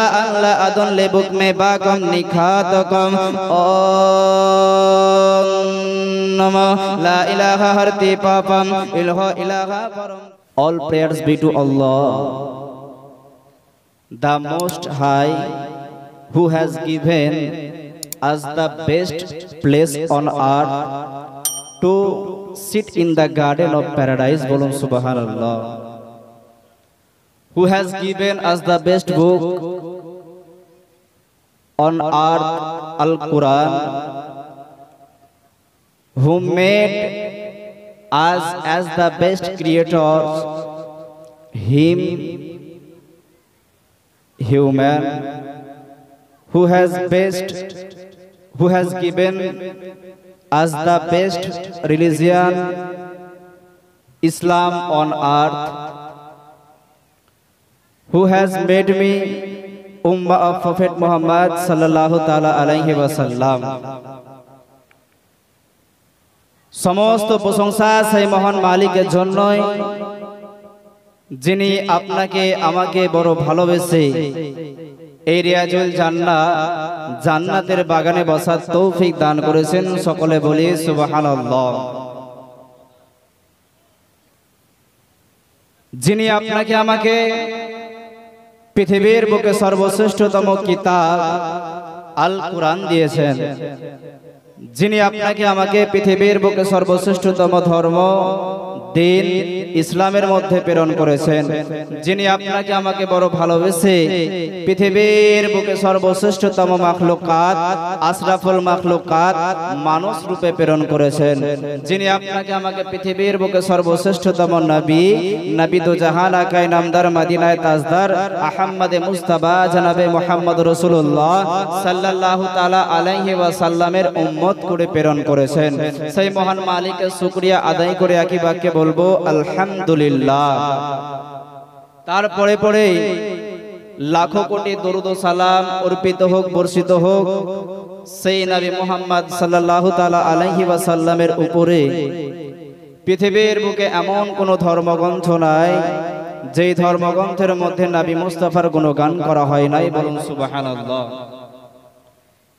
अल्लाह अल्लाह अदन लेबुक में बाकम निखातकम ला इलाहा हरति पापम इल्हा इलाहा परम. All prayers be to Allah, the Most High, who has given us the best place on earth to sit in the garden of paradise. Bolun Subhanallah. Who has given us the best book on earth, Al-Quran, who made us as the best creators, him, human, who has given us the best religion, Islam on earth, who has made me ummah of Prophet Muhammad sallallahu ta'ala alayhi wa sallam. সমস্ত প্রশংসা সেই মহান মালিকের জন্যই, যিনি আপনাকে আমাকে বড় ভালোবেসে এই রিয়াজুল জান্নাতের বাগানে বসার তৌফিক দান করেছেন। সকলে বলি সুবহানাল্লাহ। যিনি আপনাকে আমাকে পৃথিবীর বুকে সর্বশ্রেষ্ঠতম কিতাব আল কুরআন দিয়েছেন, যিনি আপনাকে আমাকে পৃথিবীর বুকে সর্বশ্রেষ্ঠতম ধর্ম দিন ইসলামের মধ্যে প্রেরণ করেছেন, যিনি আপনাকে আমাকে বড় ভালোবেসে পৃথিবীর বুকে সর্বশ্রেষ্ঠতম মাখলুকাত আশরাফুল মাখলুকাত মানুষ রূপে প্রেরণ করেছেন, যিনি আপনাকে আমাকে পৃথিবীর বুকে সর্বশ্রেষ্ঠতম নবী দো জাহান আকাই নামদার মদিনায় তাজদার আহমদে মুস্তাফা জনাবে মুহাম্মদ রাসূলুল্লাহ সাল্লাল্লাহু তাআলা আলাইহি ওয়াসাল্লামের উম্মত করে প্রেরণ করেছেন। সেই মহান মালিকের শুকরিয়া আদায় করে একই বাক্যে বলবো আলহামদুলিল্লাহ। তারপরে পরে লাখো কোটি দরুদ ও সালাম অর্পিত হোক, বর্ষিত হোক সেই নবী মুহাম্মদ সাল্লাল্লাহু তাআলা আলাইহি ওয়াসাল্লামের উপরে। পৃথিবীর বুকে এমন কোন ধর্মগ্রন্থ নাই যেই ধর্মগ্রন্থের মধ্যে নবী মুস্তাফার গুণগান করা হয় নাই। বলুন সুবহানাল্লাহ।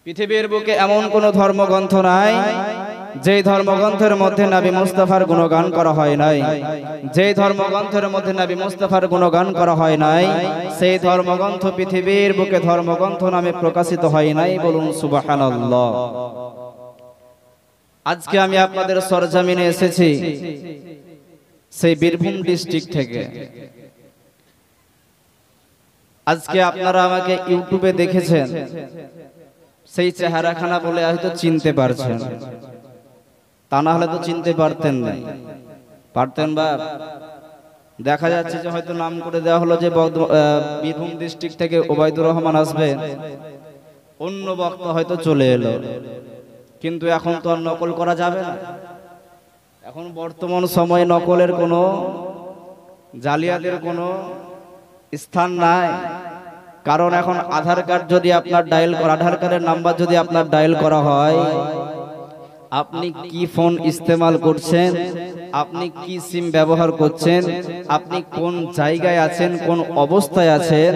পৃথিবীর বুকে এমন কোন ধর্মগ্রন্থ নাই যেই ধর্মগ্রন্থের মধ্যে নবী মুস্তাফার গুণগান করা হয় নাই। যেই ধর্মগ্রন্থের মধ্যে নবী মুস্তাফার গুণগান করা হয় নাই, সেই ধর্মগ্রন্থ পৃথিবীর বুকে ধর্মগ্রন্থ নামে প্রকাশিত হয় নাই। বলুন সুবহানাল্লাহ। আজকে আমি আপনাদের সরজমিনে এসেছি সেই বীরভূম ডিস্ট্রিক্ট থেকে। আজকে আপনারা আমাকে ইউটিউবে দেখেছেন, সেই চেহারাখানা বলে হয়তো চিনতে পারছেন, তা না হলে তো চিনতে পারতেন না। পারতেন বা দেখা যাচ্ছে যে হয়তো নাম করে দেওয়া হলো যে বীরভূম ডিস্ট্রিক্ট থেকে ওবায়দুর রহমান আসবে, অন্য বক্তা হয়তো চলে এলো। কিন্তু এখন তো আর নকল করা যাবে না। এখন বর্তমান সময়ে নকলের কোনো, জালিয়াতের কোনো স্থান নাই। কারণ এখন আধার কার্ড যদি আপনার আধার কার্ডের নাম্বার যদি আপনার ডায়াল করা হয়, আপনি কি ফোন ইস্তেমাল করছেন, আপনি কি সিম ব্যবহার করছেন, আপনি কোন জায়গায় আছেন, কোন অবস্থায় আছেন,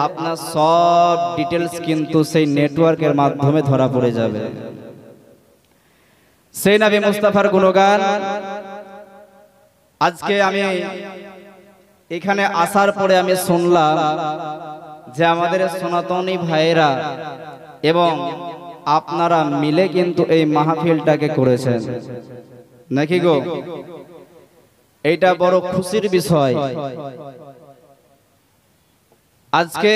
আপনার সব ডিটেলস কিন্তু সেই নেটওয়ার্কের মাধ্যমে ধরা পড়ে যাবে। সেই নবী মুস্তাফার গুণগান আজকে আমি এখানে আসার পরে আমি শুনলাম যে আমাদের সনাতনী ভাইয়েরা এবং আপনারা মিলে কিন্তু এই মাহফিলটাকে করেছেন নাকি গো? এইটা বড় খুশির বিষয়। আজকে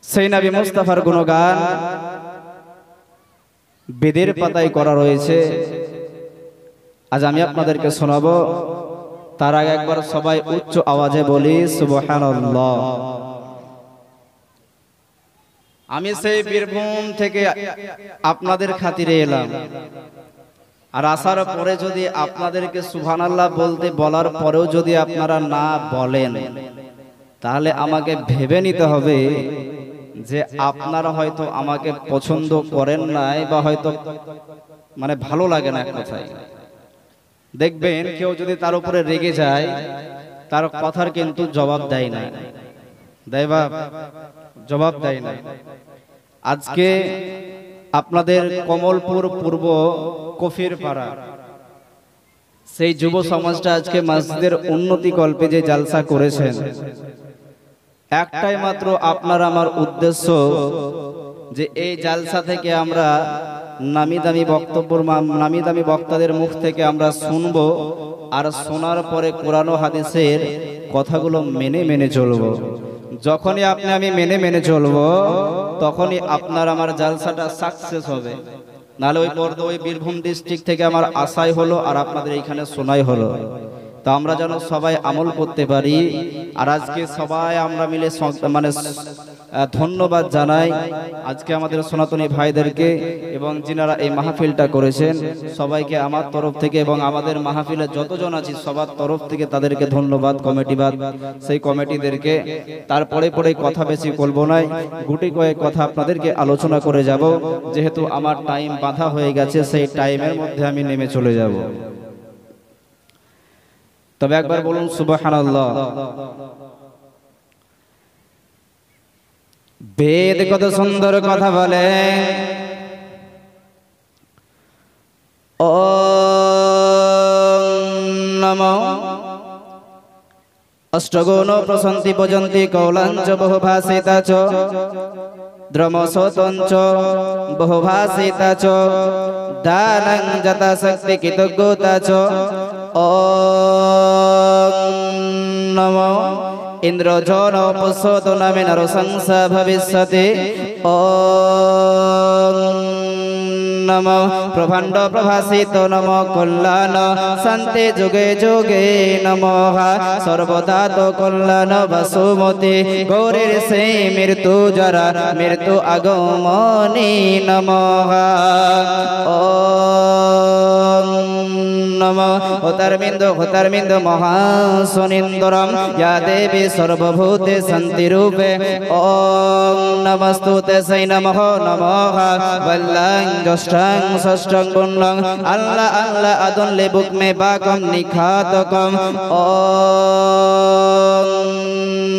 সেই নবী মুস্তাফার গুণগান বেদের পাতায় করা রয়েছে। আজ আমি আপনাদেরকে শোনাবো। তার আগে একবার সবাই উচ্চ আওয়াজে বলি সুবহানাল্লাহ। আমি সেই বীরভূম থেকে আপনাদের খাতিরে এলাম, আর আসার পরে যদি আপনাদেরকে সুবহানাল্লাহ বলার পরেও যদি আপনারা না বলেন, তাহলে আমাকে ভেবে নিতে হবে যে আপনারা হয়তো আমাকে পছন্দ করেন নাই, বা হয়তো মানে ভালো লাগে না। এক কথায় দেখবেন কেউ যদি তার উপরে রেগে যায়, তার কথার কিন্তু জবাব দেয় না। দেয় বাপ? জবাব দেয় না। আজকে আপনাদের কমলপুর পূর্ব কফির পাড়া সেই যুব সমাজটা আজকে মসজিদের উন্নতি কল্পে যে জালসা করেছেন, একটাই মাত্র আপনার আমার উদ্দেশ্য যে এই জালসা থেকে আমরা নামি দামি বক্তাদের মুখ থেকে আমরা শুনবো, আর শোনার পরে কোরআন ও হাদিসের কথাগুলো মেনে মেনে চলবো। যখনই আপনি আমি মেনে মেনে চলবো, তখনই আপনার আমার জালসাটা সাকসেস হবে। নাহলে ওই বীরভূম ডিস্ট্রিক্ট থেকে আমার আশাই হলো আর আপনাদের এইখানে শোনাই হলো। তো আমরা যেন সবাই আমল করতে পারি। আর আজকে সবাই আমরা মিলে মানে ধন্যবাদ জানাই আজকে আমাদের সনাতনী ভাইদেরকে এবং যিনারা এই মাহফিলটা করেছেন সবাইকে আমার তরফ থেকে এবং আমাদের মাহফিলে যতজন আছি সবার তরফ থেকে তাদেরকে ধন্যবাদ। কমিটিবাদ সেই কমিটিদেরকে। তারপরে কথা বেশি বলবো না, গুটি কয়েক কথা আপনাদেরকে আলোচনা করে যাব, যেহেতু আমার টাইম বাঁধা হয়ে গেছে, সেই টাইমের মধ্যে আমি নেমে চলে যাব। তবে একবার বলুন সুবহানাল্লাহ। বেদ কত সুন্দর কথা বলে। ওম নমো অষ্টগুণ প্রসন্তি পজন্তি কৌলাঞ্চ বহুভাষিতা চ দ্রমসতঞ্চ বহুভাষিতা চ দানং যথা শক্তি কৃতজ্ঞতা চ। ওম নমো ইন্দ্রজন পুষ্যত নামে নরসংসা ভবিষ্যতে। ওম নমো প্রভাণ্ড প্রভাসিত নমো কল্যাণ শান্তি যুগে যুগে নমঃ সর্বদা তো কল্যাণ বসুমতি গৌরীর সেই মৃত্যু জরা মৃত্যু আগমনী নমঃ। ওম নমো হোতারবিন্দু মহাসুনিন্দরম ইয়া দেবী সর্বভূতে শান্তি রূপে। ওম নমস্তুতে সেই নমঃ নমঃ বল্লং জ্যেষ্ঠং ষষ্ঠং পুণ্যং আল্লাহ আল্লাহ আদন লেবুক মে বাকম নিখাতকম। ওম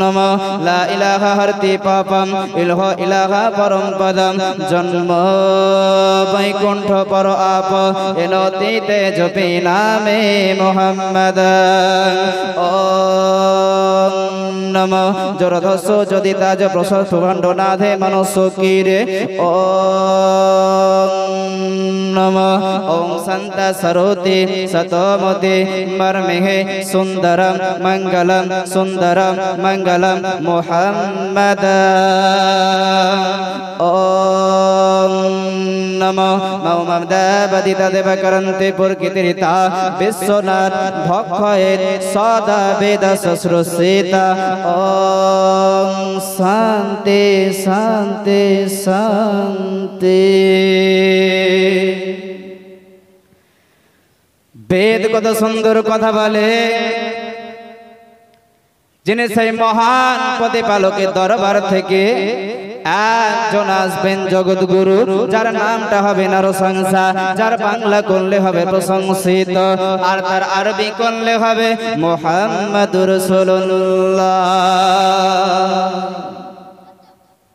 নমঃ লা ইলাহা হরতি পাপম ইলহ ইলাহা পরম পদম জন্ম বৈকুণ্ঠ পর আপ এনতিতে জপি নামে মোহাম্মদ। ওম নমঃ জরধস্য যদি তাজ প্রসদ সুভাণ্ড নাধে মনুষ্য কিরে। ওম নমঃ ওম সন্ত সরোতি সতমতি মর্মেহে সুন্দরম মঙ্গলম মোহাম্মদ। ওম নমঃ মৌমদাবদিতা দেবকরন্তে পুরকিতিরিতা বিশ্বনাথ ভক্ষয়েত সদা বেদ শুশ্রূষিতা। ওম শান্তি শান্তি শান্তি। বেদ কত সুন্দর কথা বলে। যিনি সেই মহান প্রতিপালকের দরবার থেকে একজন আসবেন জগৎগুরু, যার নামটা হবে নরসংসা, যার বাংলা করলে হবে প্রশংসিত আর তার আরবি করলে হবে মুহাম্মাদুর রাসূলুল্লাহ।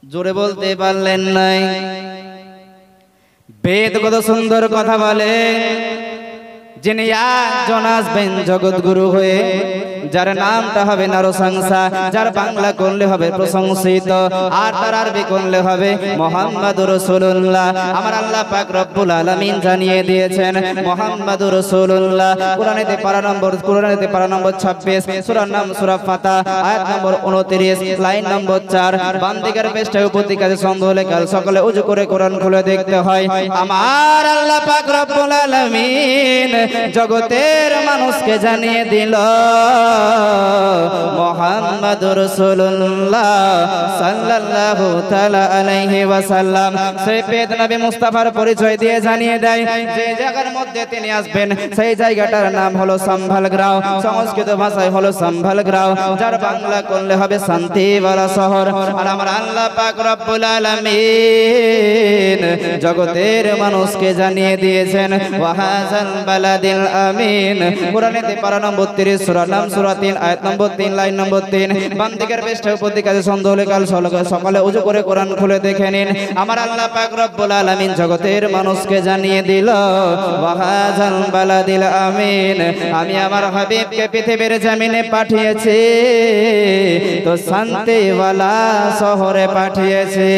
জোরে বলতে পারলেন নাই? বেদ কত সুন্দর কথা বলে। যিনি একজন আসবেন জগৎগুরু হয়ে, যার নামটা হবে নরসংসা, যার বাংলা করলে হবে প্রশংসিত আর তার আরবি করলে হবে মুহাম্মাদুর রাসূলুল্লাহ। আমার আল্লাহ পাক রব্বুল আলামিন জানিয়ে দিয়েছেন মুহাম্মাদুর রাসূলুল্লাহ কুরআনেতে পারা নম্বর 26, সূরার নাম সূরা ফাতিহা, আয়াত নম্বর 29, লাইন নম্বর 4। বান্দিগার পৃষ্ঠায় উপস্থিত কাছে সন্দেহ হলে কাল সকালে ওযু করে কোরআন খুলে দেখতে হয়। আমার আল্লাহ পাক রব্বুল আলামিন জগতের মানুষকে জানিয়ে দিল মুহাম্মাদুর রাসূলুল্লাহ সাল্লাল্লাহু তাআলা আলাইহি ওয়াসাল্লাম। সেই পেদ নবী মুস্তাফার পরিচয় দিয়ে জানিয়ে দেয় যে জায়গার মধ্যে তিনি আসবেন সেই জায়গাটার নাম হলো সম্ভালগ্রাম, সংস্কৃত ভাষায় হলো সম্ভালগ্রাম, যার বাংলা করলে হবে শান্তিওয়ালা শহর। আর আমার আল্লাহ পাক রব্বুল আলামিন জগতের মানুষকে জানিয়ে দিয়েছেন ওয়াহাজাল বালাদ বালাদিল আমিন। কোরআনেতে পারা নম্বর 30 সূরা নাম সূরা 3 আয়াত নম্বর 3 লাইন নম্বর 3। বাম দিকের পৃষ্ঠায় উপর দিকে সন্দেহ হলে কাল সকালে ওযু করে কোরআন খুলে দেখে নিন। আমার আল্লাহ পাক রব্বুল আলামিন জগতের মানুষকে জানিয়ে দিল ওয়াহাজাল বালাদিল আমিন, আমি আমার হাবিবকে পৃথিবীর জমিনে পাঠিয়েছি তো শান্তিওয়ালা শহরে পাঠিয়েছি।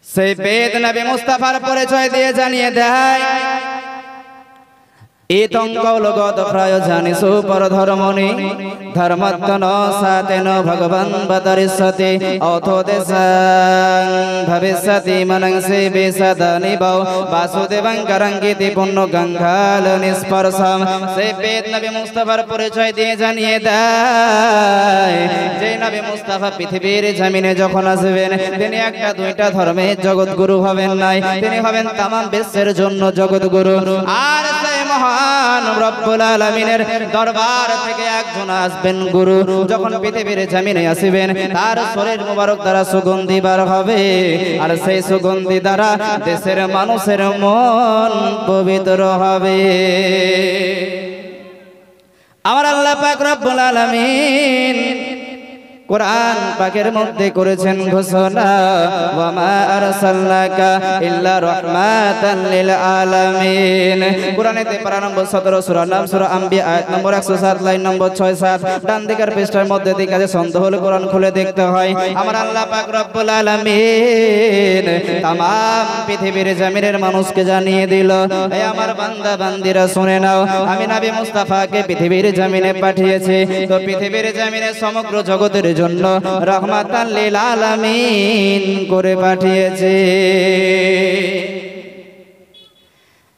সেই বেদ নবী মুস্তাফার পরিচয় দিয়ে জানিয়ে দেয় ইতঙ্কৌলগত প্রয়োজনি সুপর ধর্মনি ধর্মত্তন সাতেন ভগবান বদরিষ্যতি অথোদেশাং ভবিষ্যতি মনংসি বিশদানি বৌ বাসুদেবং করঙ্গিতি পুণ্য গঙ্গাল নিস্পর্শম। সেই বেদ নবী মুস্তাফার পরিচয় দিয়ে জানিয়ে দেয় যে নবী মুস্তাফা পৃথিবীর জমিনে যখন আসবেন তিনি একটা দুইটা ধর্মের জগৎগুরু হবেন নাই, তিনি হবেন তাম বিশ্বের জন্য জগৎগুরু। আর সেই মহান রব্বুল আলামিনের দরবার থেকে একজন আসবেন গুরু, যখন পৃথিবীর জমিনে আসবেন তার শরীর মুবারক দ্বারা সুগন্ধি বার হবে, আর সেই সুগন্ধি দ্বারা দেশের মানুষের মন পবিত্র হবে। আমার আল্লাহ পাক রব্বুল আলামিন কোরআন পাকের মধ্যে করেছেন ঘোষণা ওয়া মা আরসালনাকা ইল্লা রাহমাতাল লিল আলামিন। কোরআনেতে পারা নম্বর 17 সূরা নাম সূরা আম্বিয়া আয়াত নম্বর 107 লাইন নম্বর 6-7। ডান দিকের পৃষ্ঠার মধ্যে দিকে আছে সন্দেহ হলে কোরআন খুলে দেখতে হয়। আমার আল্লাহ পাক রব্বুল আলামিন तमाम পৃথিবীর জমিনের মানুষকে জানিয়ে দিল এ আমার বান্দা বান্দিরা শুনে নাও, আমি নবী মুস্তাফাকে পৃথিবীর জমিনে পাঠিয়েছি তো পৃথিবীর জমিনে সমগ্র জগতের জন্য রহমাতাল লিল আলামিন করে পাঠিয়েছে।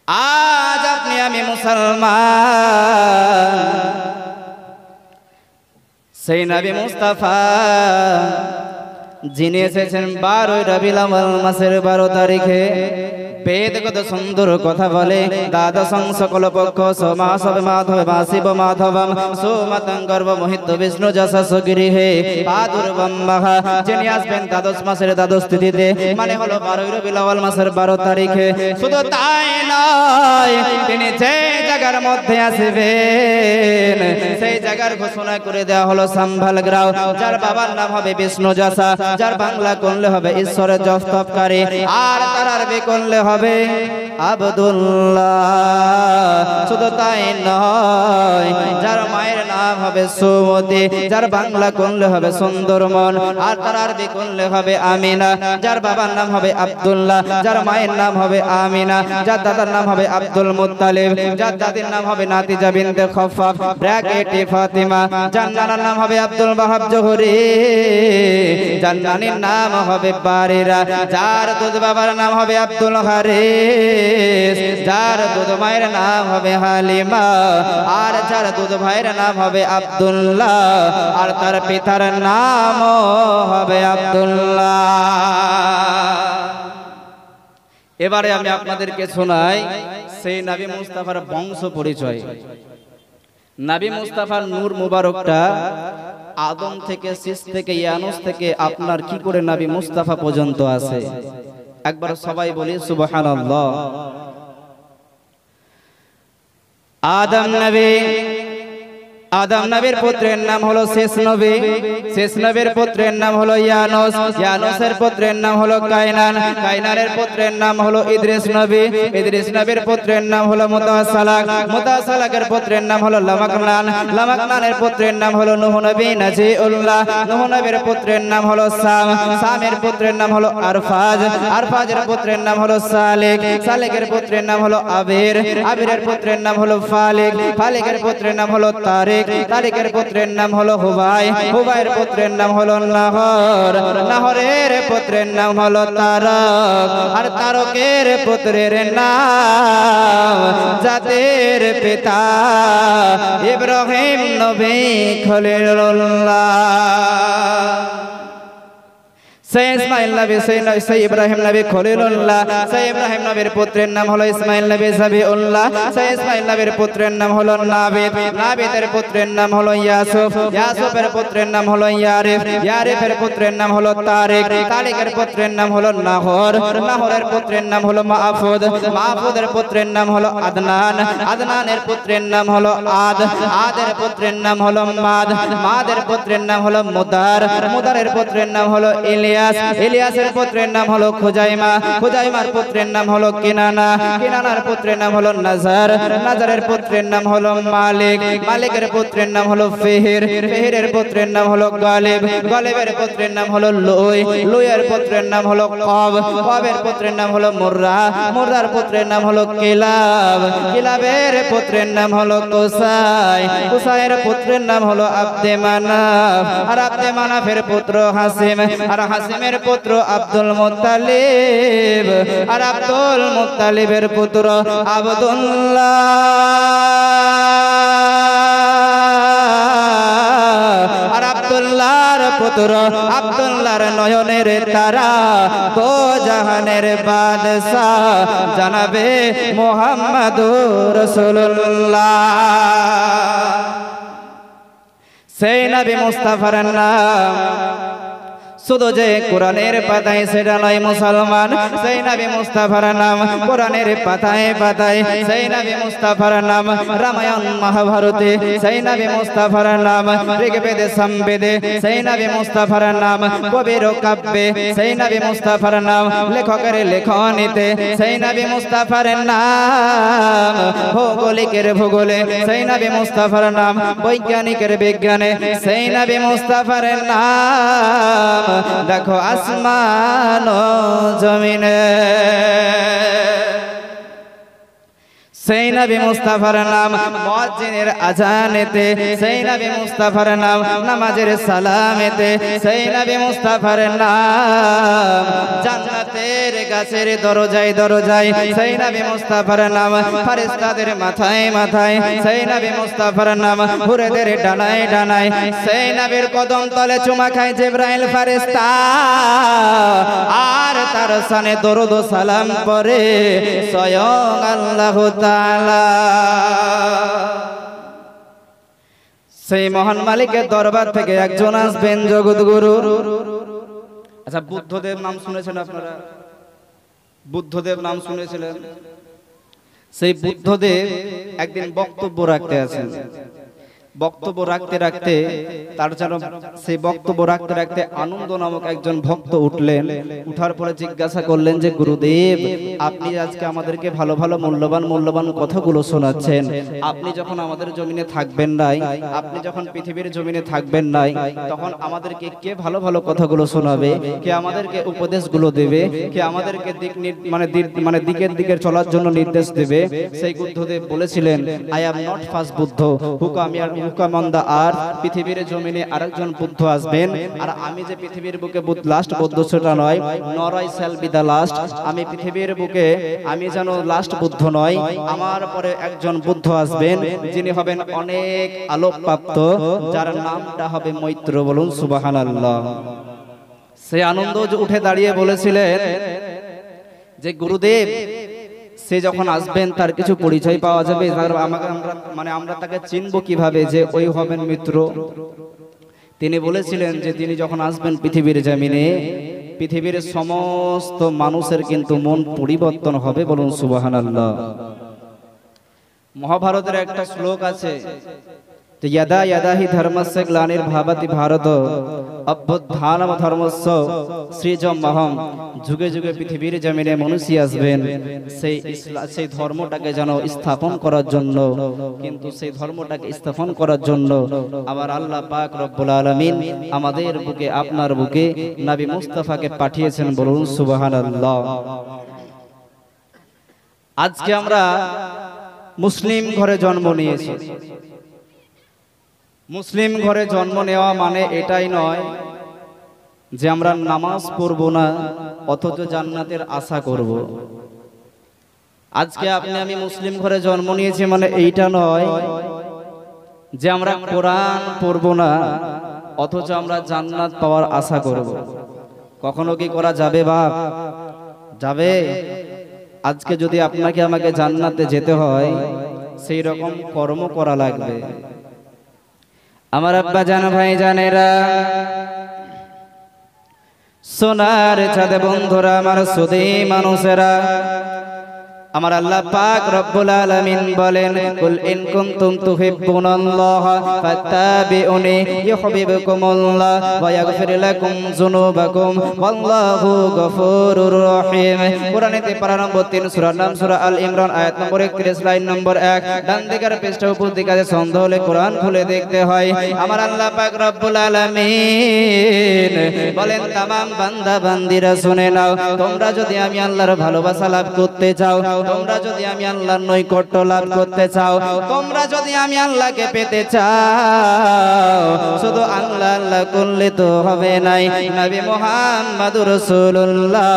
আজ আপনি আমি মুসলমান, সেই নবী মুস্তাফা যিনি এসেছেন 12 রবিউল আউয়াল মাসের 12 তারিখে। বেদ কত সুন্দর কথা বলে দ্বাদশং সকল পক্ষ সোমাসব মাধব বাসিব মাধবম সোমতং গর্ভ মোহিত বিষ্ণু যশস গৃহে পাদুর্বম মহা। যিনি আসবেন দ্বাদশ মাসের দ্বাদশ তিথিতে, মানে হলো 12 রবিউল আউয়াল মাসের 12 তারিখে। শুধু তাই নয়, তিনি যে জায়গার মধ্যে আসবেন সেই জায়গার ঘোষণা করে দেওয়া হলো সম্ভাল গ্রাম, যার বাবার নাম হবে বিষ্ণু যশা, যার বাংলা করলে হবে ঈশ্বরের জপতপকারী, আর তার আরবি করলে হবে আব্দুল্লাহ। শুধু তাই নয়, যার মায়ের নাম হবে সুমতি, যার বাংলা করলে হবে সুন্দরমন, আর তার আরবি করলে হবে আমিনা, যার বাবার নাম হবে আব্দুল্লাহ, যার মায়ের নাম হবে আমিনা, যার দাদার নাম হবে আব্দুল মুত্তালিব, যার দাদির নাম হবে নাতিজা বিনতে খফফ ব্র্যাকেটে ফাতিমা, যার নানার নাম হবে আব্দুল ওয়াহাব জোহরি, যার নানির নাম হবে বারিরা, যার দুধ বাবার নাম হবে আব্দুল হারিস, যার দুধ মায়ের নাম হবে হালিমা, আর যার দুধ ভাইয়ের নাম হবে আব্দুল্লাহ, আর তার পিতার নাম হবে আব্দুল্লাহ। এবারে আমি আপনাদেরকে শোনাই সেই নবী মুস্তাফার বংশ পরিচয়। নবী মুস্তাফার নূর মুবারকটা আদম থেকে শীষ থেকে ইয়ানুস থেকে আপনার কি করে নবী মুস্তাফা পর্যন্ত আছে, একবার সবাই বলি সুবহানাল্লাহ। আদম নবীর পুত্রের নাম হলো শেষ নবী, শেষ নবীর পুত্রের নাম হলো ইয়ানুস, ইয়ানুসের পুত্রের নাম হলো কায়নান, কায়নানের পুত্রের নাম হলো ইদ্রিস নবী, ইদ্রিস নবীর পুত্রের নাম হলো মুতাসালাক, মুতাসালাকের পুত্রের নাম হলো লামাকনান, লামাকনানের পুত্রের নাম হলো নূহ নবী নাজিউল্লাহ, নূহ নবীর পুত্রের নাম হলো সাম, সামের পুত্রের নাম হলো আরফাজ, আরফাজের পুত্রের নাম হলো সালেক, সালেকের পুত্রের নাম হলো আবির, আবিরের পুত্রের নাম হলো ফালিক, ফালিকের পুত্রের নাম হলো তারিক, তারিকের পুত্রের নাম হলো হুবাই, হুবাইয়ের পুত্রের নাম হলো নাহর, নাহরের পুত্রের নাম হলো তারক, আর তারকের পুত্রের নাম জাতের পিতা ইব্রাহিম নবী খলিলুল্লাহ। সেই ইসমাইল নবী সেই ইব্রাহিম নবী খলিলুল্লাহ, সেই ইব্রাহিম নবীর পুত্রের নাম হলো ইসমাইল নবী যাবিউল্লাহ, সেই ইসমাইল নবীর পুত্রের নাম হলো নাবিদ, নাবিদের পুত্রের নাম হলো ইয়াসুফ, ইয়াসুফের পুত্রের নাম হলো ইয়ারিফ, ইয়ারিফের পুত্রের নাম হলো তারিক, তারিকের পুত্রের নাম হলো নাহর, নাহরের পুত্রের নাম হলো মাহফুদ, মাহফুদের পুত্রের নাম হলো আদনান, আদনানের পুত্রের নাম হলো আদ, আদের পুত্রের নাম হলো মাদ, মাদের পুত্রের নাম হলো মুদার, মুদারের পুত্রের নাম হলো ইলিয়াস, ইলিয়াসের পুত্রের নাম হলো খুজাইমা, খুজাইমার পুত্রের নাম হলো কিনানা, কিনানার পুত্রের নাম হলো নাজার, নাজারের পুত্রের নাম হলো মালিক, মালিকের পুত্রের নাম হলো ফিহির, ফিহিরের পুত্রের নাম হলো গালিব, গালিবের পুত্রের নাম হলো লুই, লুইয়ের পুত্রের নাম হলো কব, কবের পুত্রের নাম হলো মুর্রা, মুর্রার পুত্রের নাম হলো কিলাব, কিলাবের পুত্রের নাম হলো কুসাই, কুসাইয়ের পুত্রের নাম হলো আব্দে মানাফ, আর আব্দে মানাফের পুত্র হাসিম, আর হাসিমের পুত্র আব্দুল মুত্তালিব, আর আব্দুল মুত্তালিবের পুত্র আব্দুল্লাহ, আর আব্দুল্লাহর পুত্র আব্দুল্লাহর নয়নের তারা, তো জাহানের বাদশাহ জানাবে মুহাম্মাদুর রাসূলুল্লাহ। সেই নবী মুস্তাফার নাম শুধু যে কোরআনের পাতায় সেটা নয় মুসলমান, সেই নবী মুস্তাফার নাম কোরআনের পাতায় পাতায়, সেই নবী মুস্তাফার নাম রামায়ণ মহাভারতে, সেই নবী মুস্তাফার নাম ঋগ্বেদে সামবেদে, সেই নবী মুস্তাফার নাম কবির কাব্যে, সেই নবী মুস্তাফার নাম লেখকের লেখনীতে, সেই নবী মুস্তাফার নাম ভৌগোলিকের ভূগোলে, সেই নবী মুস্তাফার নাম বৈজ্ঞানিকের বিজ্ঞানে, সেই নবী মুস্তাফার নাম দেখো আসমান ও জমিনে। সেই নবী মুস্তাফার নাম মুয়াজ্জিনের আজানেতে, সেই নবী মুস্তাফার নাম নামাজের সালামেতে, সেই নবী মুস্তাফার নাম জান্নাতের গাছের দরজায় দরজায়, সেই নবী মুস্তাফার নাম ফেরেশতাদের মাথায় মাথায়, সেই নবী মুস্তাফার নাম হুরেদের ডানায় ডানায়, সেই নবীর কদম তলে চুমা খায় জিবরাইল ফেরেশতা, আর তার শানে দরুদ ও সালাম পড়ে স্বয়ং আল্লাহ তাআলা। সেই মহান মালিকের দরবার থেকে একজন আসবেন জগৎগুরু। আচ্ছা, বুদ্ধদেব নাম শুনেছেন আপনারা? বুদ্ধদেব নাম শুনেছিলেন? সেই বুদ্ধদেব একদিন বক্তব্য রাখতে আছেন, বক্তব্য রাখতে রাখতে তার যেন সেই বক্তব্য রাখতে রাখতে আনন্দ নামক একজন ভক্ত উঠলেন, উঠার পরে জিজ্ঞাসা করলেন যে গুরুদেব, আপনি আজকে আমাদেরকে ভালো ভালো মূল্যবান কথাগুলো শোনাচ্ছেন, আপনি যখন আমাদের জমিনে থাকবেন নাই, আপনি যখন পৃথিবীর জমিনে থাকবেন নাই, তখন আমাদেরকে কে ভালো ভালো কথাগুলো শোনাবে, কে আমাদেরকে উপদেশগুলো দেবে, কে আমাদেরকে দিকের দিকে চলার জন্য নির্দেশ দেবে? সেই বুদ্ধদেব বলেছিলেন, I am not first Buddha who come on the earth, পৃথিবীর জমিনে আরেকজন বুদ্ধ আসবেন, আর আমি যে পৃথিবীর বুকে লাস্ট বুদ্ধ সেটা নয়, নর I shall be the last, আমি পৃথিবীর বুকে আমি যেন লাস্ট বুদ্ধ নয়, আমার পরে একজন বুদ্ধ আসবেন যিনি হবেন অনেক আলোকপ্রাপ্ত, যার নামটা হবে মৈত্র। বলুন সুবহানাল্লাহ। সে আনন্দ উঠে দাঁড়িয়ে বলেছিলেন যে গুরুদেব, সে যখন আসবেন তার কিছু পরিচয় পাওয়া যাবে, আমরা তাকে চিনব কিভাবে যে ওই হবেন মিত্র? তিনি বলেছিলেন যে তিনি যখন আসবেন পৃথিবীর জমিনে, পৃথিবীর সমস্ত মানুষের কিন্তু মন পরিবর্তন হবে। বলুন সুবহানাল্লাহ। মহাভারতের একটা শ্লোক আছে, यदा यदा हि धर्मस्य ग्लानिर्भवति भारत अभ्युत्थानं धर्मस्य सृजमहं। যুগে যুগে পৃথিবীর জমিনে মনুষ্য আসবেন সেই ধর্মটাকে যেন স্থাপন করার জন্য, কিন্তু সেই ধর্মটাকে স্থাপন করার জন্য আমার আল্লাহ পাক রব্বুল আলামিন আমাদের বুকে, আপনার বুকে নবী মুস্তাফাকে পাঠিয়েছেন। বলুন সুবহানাল্লাহ। আজকে আমরা মুসলিম ঘরে জন্ম নিয়েছি। মুসলিম ঘরে জন্ম নেওয়া মানে এটাই নয় যে আমরা নামাজ পড়ব না অথচ জান্নাতের আশা করব। আজকে আপনি আমি মুসলিম ঘরে জন্ম নিয়েছি মানে এইটা নয় যে আমরা কোরআন পড়ব না অথচ আমরা জান্নাত পাওয়ার আশা করব। কখনো কি করা যাবে বাপ? যাবে? আজকে যদি আপনাকে আমাকে জান্নাতে যেতে হয় সেই রকম কর্ম করা লাগবে। আমার আব্বা জান ভাই জানেরা, সোনার চাঁদে বন্ধুরা, আমার সুদী মানুষেরা, আমার আল্লাহ পাক রব্বুল আলামিন বলেন, কুল ইন কুনতুম তুহিব্বুনাল্লাহ ফাত্তাবিউনি ইউহিব্বুকুমুল্লাহ ওয়া ইয়াগফির লাকুম যুনুবাকুম ওয়াল্লাহু গফুরুর রহিম। কোরআনেতে পারা নম্বর 3 সূরার নাম সূরা আল ইমরান আয়াত নম্বর 31 লাইন নম্বর 1। ডান দিকের পৃষ্ঠা উপর দিকে সন্দেহ হলে কোরআন খুলে দেখতে হয়। আমার আল্লাহ পাক রব্বুল আলামিন বলেন, তামাম বান্দা বান্দিরা শুনে নাও, তোমরা যদি আমি আল্লাহর ভালোবাসা লাভ করতে চাও, তোমরা যদি আমি আল্লাহর নৈকট্য লাভ করতে চাও, তোমরা যদি আমি আল্লাহকে পেতে চাও, শুধু আল্লাহ আল্লাহ করলে তো হবে নাই। নবী মুহাম্মদুর রাসূলুল্লাহ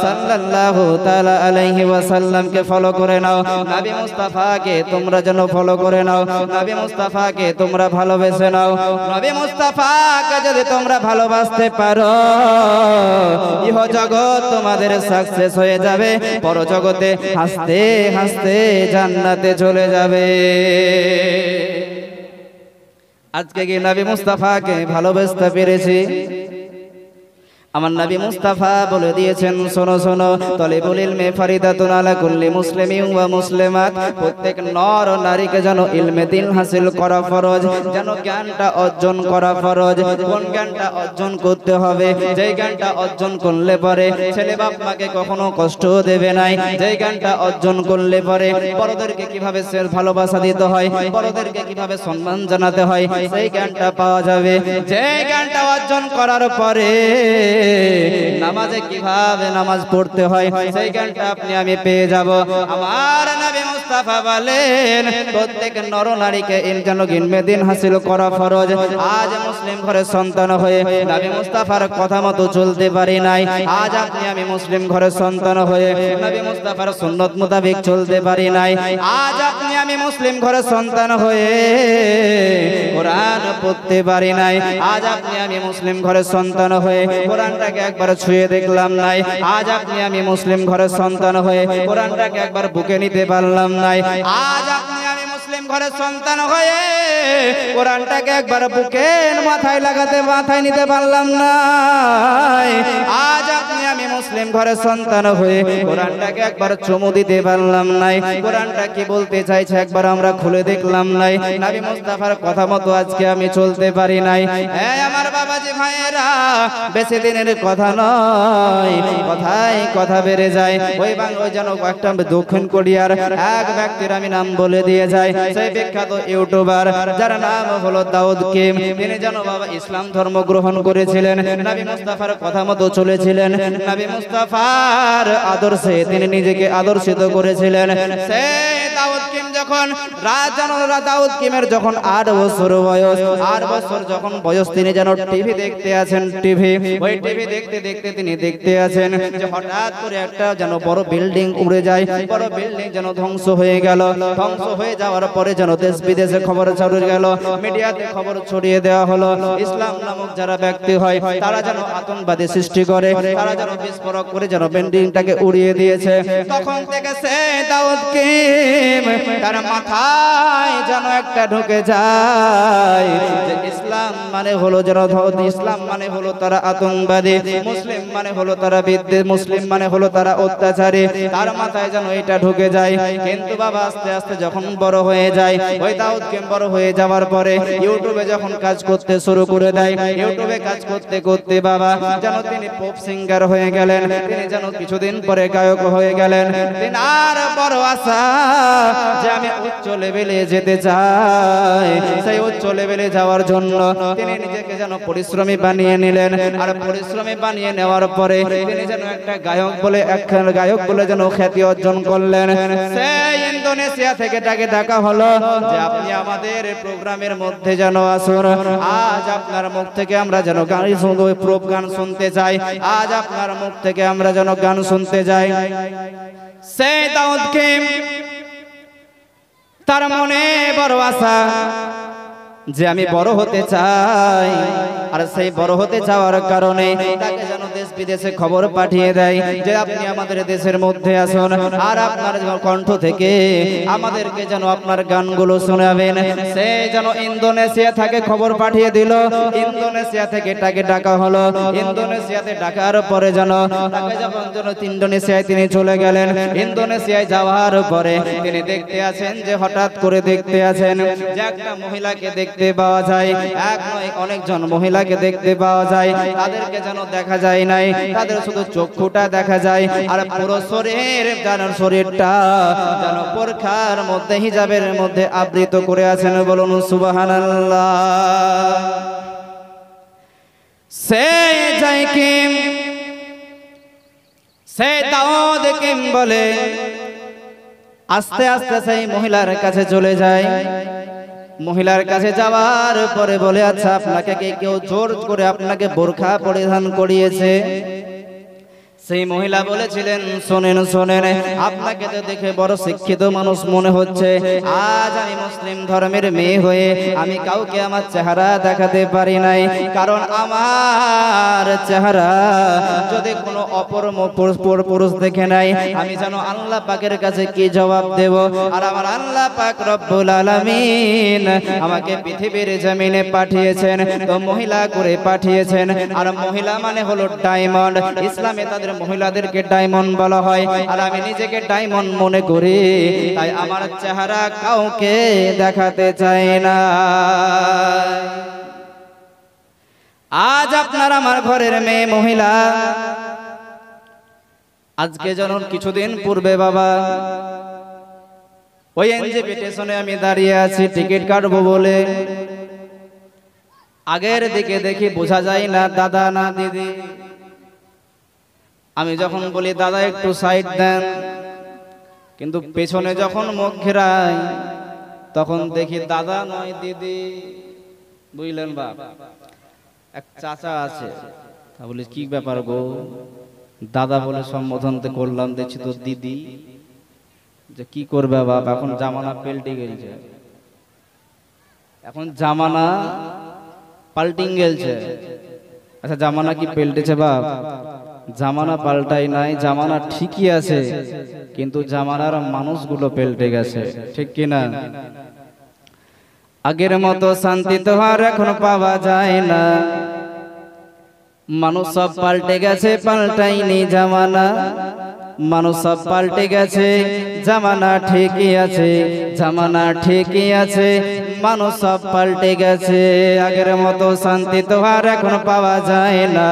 সাল্লাল্লাহু তাআলা আলাইহি ওয়াসাল্লামকে ফলো করে নাও। নবী মুস্তাফাকে তোমরা যেন ফলো করে নাও। নবী মুস্তাফাকে তোমরা ভালোবেসে নাও। নবী মুস্তাফাকে যদি তোমরা ভালোবাসতে পারো, ইহ জগৎ তোমাদের সাকসেস হয়ে যাবে, পরজগতে হাসতে হাসতে জান্নাতে চলে যাবে। আজকে কি নবী মুস্তাফাকে ভালোবাসতে পেরেছি? আমার নবী মুস্তাফা বলে দিয়েছেন, শোনো শোনো, তলিবুল ইলমে ফারিদাতুন আলা কুল্লি মুসলিমিন ওয়া মুসলিমাত, প্রত্যেক নর ও নারীকে যেন ইলমে দ্বীন হাসিল করা ফরজ, যেন জ্ঞানটা অর্জন করা ফরজ। কোন জ্ঞানটা অর্জন করতে হবে? যেই জ্ঞানটা অর্জন করলে পরে ছেলে বাপ মাকে কখনো কষ্ট দেবে নাই, যেই জ্ঞানটা অর্জন করলে পরে বড়দেরকে কিভাবে ভালোবাসা দিতে হয়, বড়দেরকে কিভাবে সম্মান জানাতে হয়, সেই জ্ঞানটা পাওয়া যাবে। যেই জ্ঞানটা অর্জন করার পরে নামাজে কিভাবে নামাজ পড়তে হয়, সেই জ্ঞানটা আপনি আমি পেয়ে যাব। আমার নবী মুস্তাফা বলেন, প্রত্যেক নর নারীকে যেন ইলমে দ্বীন হাসিল করা ফরজ। আজ মুসলিম ঘরের সন্তান হয়ে নবী মুস্তাফার কথা মতো চলতে পারি নাই। আজ আপনি আমি মুসলিম ঘরের সন্তান হয়ে নবী মুস্তাফার সুন্নত মোতাবেক চলতে পারি নাই। আজ আপনি আমি মুসলিম ঘরের সন্তান হয়ে কোরআন পড়তে পারি নাই। আজ আপনি আমি মুসলিম ঘরের সন্তান হয়ে কোরআনটাকে একবার ছুঁয়ে দেখলাম নাই। আজ আপনি আমি মুসলিম ঘরের সন্তান হয়ে কোরআনটাকে একবার বুকে নিতে পারলাম নাই। আজ আপনি আমি মুসলিম ঘরের সন্তান হয়ে কোরআনটাকে একবার বুকের মাথায় নিতে পারলাম না। আজ আপনি আমি মুসলিম ঘরের সন্তান হয়ে কোরআনটাকে একবার চুমু দিতে পারলাম নাই। কোরআনটা কি বলতে চাইছে একবার আমরা খুলে দেখলাম নাই। নবী মুস্তাফার কথা মতো আজকে আমি চলতে পারি নাই। আমার বাবাজি ভাইয়েরা, বেশি দিনের কথা নয়, কথায় কথা বেড়ে যায়। ওই যেন একটা দক্ষিণ কোরিয়ার এক ব্যক্তির আমি নাম বলে দিয়ে যাই, সেই বিখ্যাত ইউটিউবার যার নাম হলো দাউদ কিম। তিনি যেন বাবা ইসলাম ধর্ম গ্রহণ করেছিলেন, নবী মুস্তাফার কথা মতো চলেছিলেন, নবী মুস্তাফার আদর্শে তিনি নিজেকে আদর্শিত করেছিলেন। সেই দাউদ কিম যখন দাউদ কিমের যখন 8 বছর বয়স, 8 বছর যখন বয়স, তিনি যেন টিভি দেখতে আছেন। ওই টিভি দেখতে দেখতে তিনি দেখতে আছেন যে হঠাৎ করে একটা যেন বড় বিল্ডিং উড়ে যায়, বড় বিল্ডিং যেন ধ্বংস হয়ে গেল। ধ্বংস হয়ে যাওয়ার পরে যেন দেশ বিদেশে খবর ছড়িয়ে গেল, মিডিয়াতে খবর ছড়িয়ে দেওয়া হলো। ইসলাম নামক যারা ব্যক্তি হয় তারা যেন আতঙ্কবাদী সৃষ্টি করে, তারা যেন বিস্ফোরক করে যেন বিল্ডিংটাকে উড়িয়ে দিয়েছে। তখন থেকে সে দাউদ কিম তার মাথায় যেন একটা ঢুকে যায় যে ইসলাম মানে হলো যেন ইসলাম মানে হলো তারা আতঙ্কবাদী, মুসলিম মানে হলো তারা বিদ্বেষী, মুসলিম মানে হলো তারা অত্যাচারী। তার মাথায় যেন এটা ঢুকে যায়। কিন্তু বাবা আস্তে আস্তে যখন বড় হয়ে যায়, ওই দাউদ কিম বড় হয়ে যাওয়ার পরে ইউটিউবে যখন কাজ করতে শুরু করে দেয়, ইউটিউবে কাজ করতে করতে বাবা যেন তিনি পপ সিঙ্গার হয়ে গেলেন। তিনি যেন কিছুদিন পরে গায়ক হয়ে গেলেন। তিনি আর বড় আশা যে আমি উচ্চ লেভেলে যেতে চাই। সেই উচ্চ লেভেলে যাওয়ার জন্য তিনি নিজেকে যেন পরিশ্রমী বানিয়ে নিলেন। আর পরিশ্রমী বানিয়ে নেওয়ার পরে তিনি যেন একটা গায়ক বলে যেন খ্যাতি অর্জন করলেন। সেই ইন্দোনেশিয়া থেকে তাকে ডাকা হলো যে আপনি আমাদের প্রোগ্রামের মধ্যে যেন আসুন। আজ আপনার মুখ থেকে আমরা যেন গান শুনতে চাই। আজ আপনার মুখ থেকে আমরা যেন গান শুনতে যাই। সেই দাউদ কিম তার মনে বড় আশা যে আমি বড় হতে চাই, আর সেই বড় হতে যাওয়ার কারণে তাকে যেন দেশ বিদেশে খবর পাঠিয়ে দেয় যে আপনি আমাদের দেশের মধ্যে আসুন, আর আপনার কণ্ঠ থেকে আমাদেরকে যেন আপনার গানগুলো শোনাবেন। সে যেন ইন্দোনেশিয়া থেকে খবর পাঠিয়ে দিল, ইন্দোনেশিয়া থেকে তাকে ডাকা হলো, ইন্দোনেশিয়াতে ডাকার পরে যেন তাকে যখন ইন্দোনেশিয়ায় তিনি চলে গেলেন। ইন্দোনেশিয়ায় যাওয়ার পরে তিনি দেখতে আছেন যে হঠাৎ করে দেখতে আছেন যে একটা মহিলাকে দেখতে পাওয়া যায়, এক নয় অনেকজন মহিলাকে দেখতে পাওয়া যায়। তাদেরকে যেন দেখা যায় নাই, তাদের শুধু চক্ষুটা দেখা যায়, আর পুরো শরীর যেন শরীরটা যেন পরখার মধ্যে হিজাবের মধ্যে আবৃত করে আছেন। বলুন সুবহানাল্লাহ। সে যায় কি সে দাউদ কিম বলে আস্তে আস্তে সেই মহিলার কাছে চলে যায়। মহিলার কাছে যাওয়ার পরে বলে আচ্ছা আপনাকে কি কেউ জোর করে আপনাকে বোরখা পরিধান করিয়েছে? সেই মহিলা বলেছিলেন শোনেন শোনেন, আপনাকে তো দেখে বড় শিক্ষিত মানুষ মনে হচ্ছে, আজ আমি মুসলিম ধর্মের মেয়ে হয়ে আমি কাউকে আমার চেহারা দেখাতে পারি নাই, কারণ আমার চেহারা যদি কোনো অপর পুরুষ দেখে নাই আমি যেন আল্লাহ পাকের কাছে কি জবাব দেব। আর আমার আল্লাহ পাক রব্বুল আলামিন আমাকে পৃথিবীর জমিনে পাঠিয়েছেন, তো মহিলা করে পাঠিয়েছেন। আর মহিলা মানে হলো ডায়মন্ড, ইসলামে তাদের মহিলাদেরকে ডায়মন্ড বলা হয়। আর আমি নিজেকে ডায়মন্ড মনে করি, তাই আমার চেহারা কাউকে দেখাতে চাই না। আজ আপনার আমার ঘরের মেয়ে মহিলা, আজকে যেমন কিছুদিন পূর্বে বাবা ওই এনজেপি স্টেশনে আমি দাঁড়িয়ে আছি টিকিট কাটবো বলে, আগের দিকে দেখি বোঝা যায় না দাদা না দিদি। আমি যখন বলি দাদা একটু সাইড দেন, কিন্তু পেছনে যখন মুখ ঘেরাই তখন দেখি দাদা নয় দিদি। বুঝলেন বাপ? এক চাচা আছে, তা বলি কি ব্যাপার গো? দাদা বলে সম্বোধন করলাম, দেখছি তো দিদি। যে কি করবে বাপ, এখন জামানা পাল্টে গেছে, এখন জামানা পাল্টিং গেছে। আচ্ছা জামানা কি পাল্টেছে বাপ? জামানা পাল্টাই নাই, জামানা ঠিকই আছে, কিন্তু জামানার মানুষগুলো পাল্টে গেছে, ঠিক কিনা? আগের মতো শান্তি তো আর এখন পাওয়া যায় না, মানুষ সব পাল্টে গেছে, পাল্টাইনি জামানা। মানুষ সব পাল্টে গেছে, জামানা ঠিকই আছে, জামানা ঠিকই আছে, মানুষ সব পাল্টে গেছে। আগের মতো শান্তি তো আর এখন পাওয়া যায় না,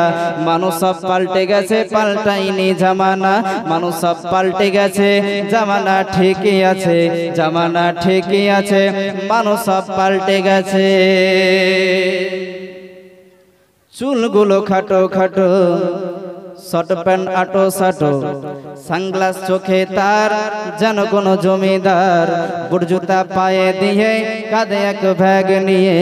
মানুষ সব পাল্টে গেছে, পাল্টাইনি জামানা। মানুষ সব পাল্টে গেছে, জামানা ঠিকই আছে, জামানা ঠিকই আছে, মানুষ সব পাল্টে গেছে। চুলগুলো খাটো খাটো, শর্ট প্যান্ট আটো সাটো, সানগ্লাস চোখে তার যেন কোনো জমিদার, বুট জুতা পায়ে দিয়ে কাঁধে এক ব্যাগ নিয়ে,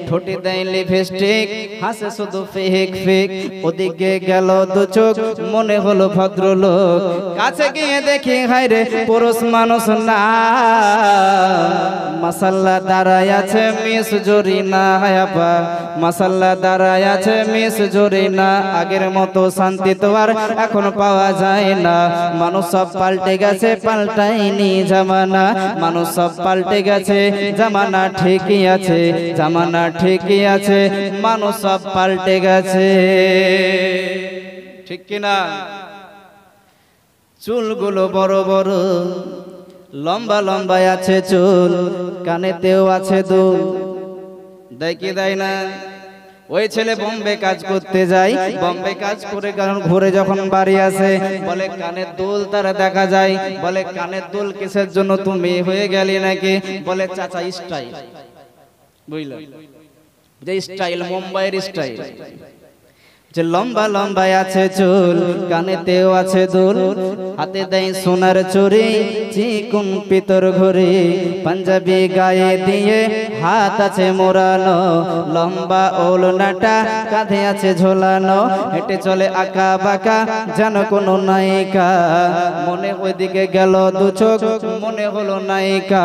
ঠোঁটে দেয় লিপস্টিক, হাসে শুধু ফেক ফেক। ওদিকে গেল দু চোখ, মনে হলো ভদ্রলোক, কাছে গিয়ে দেখি হায়রে পুরুষ মানুষ না। মাসাল্লাহ দাঁড়ায় আছে মিস জরিনা, হায়াপা মাসাল্লাহ দাঁড়ায় আছে মিস জরিনা। আগের মতো শান্তি তো আর এখন পাওয়া যায় না, মানুষ সব পাল্টে গেছে, পাল্টাইনি জামানা। মানুষ সব পাল্টে গেছে, জামানা ঠিকই আছে, জামানা ঠিকই আছে, মানুষ সব পাল্টে গেছে, ঠিক কিনা? চুলগুলো বড় বড়, লম্বা লম্বা আছে চুল, কানেতেও আছে দুল, দেয় কি দেয় না? ওই ছেলে বোম্বে কাজ করতে যায়, বোম্বে কাজ করে কারণ ঘুরে যখন বাড়ি আসে বলে কানের দুল তারা দেখা যায়। বলে কানের দুল কিসের জন্য, তুমি হয়ে গেলি নাকি? বলে চাচা স্টাইল, বুঝলো? যে স্টাইল মুম্বাইয়ের স্টাইল, যে লম্বা লম্বা আছে চুল, কানেতেও আছে দুল, হাতে দেয় সোনার চুড়ি, চিকুন পিতর ঘড়ি, পাঞ্জাবি গায়ে দিয়ে হাত আছে মোড়ানো, লম্বা ওলনাটা কাঁধে আছে ঝোলানো, হেঁটে চলে আঁকা বাঁকা যেন কোনো নায়িকা। মনে ওইদিকে গেল দু চোখ, মনে হলো নায়িকা।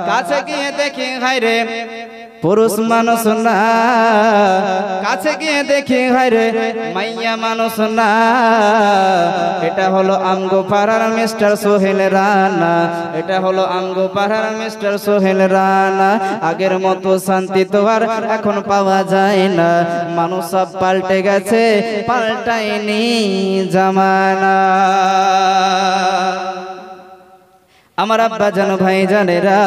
কাছে গিয়ে দেখি হায়রে পুরুষ মানুষ না, কাছে গিয়ে দেখি হায়রে মাইয়া মানুষ না। এটা হলো আমগো পাড়ার মিস্টার সোহেল রানা, এটা হলো আমগো পাড়ার মিস্টার সোহেল রানা। আগের মতো শান্তি তো আর এখন পাওয়া যায় না, মানুষ সব পাল্টে গেছে, পাল্টায়নি জামানা। আমার আব্বা জানো ভাই জানেরা,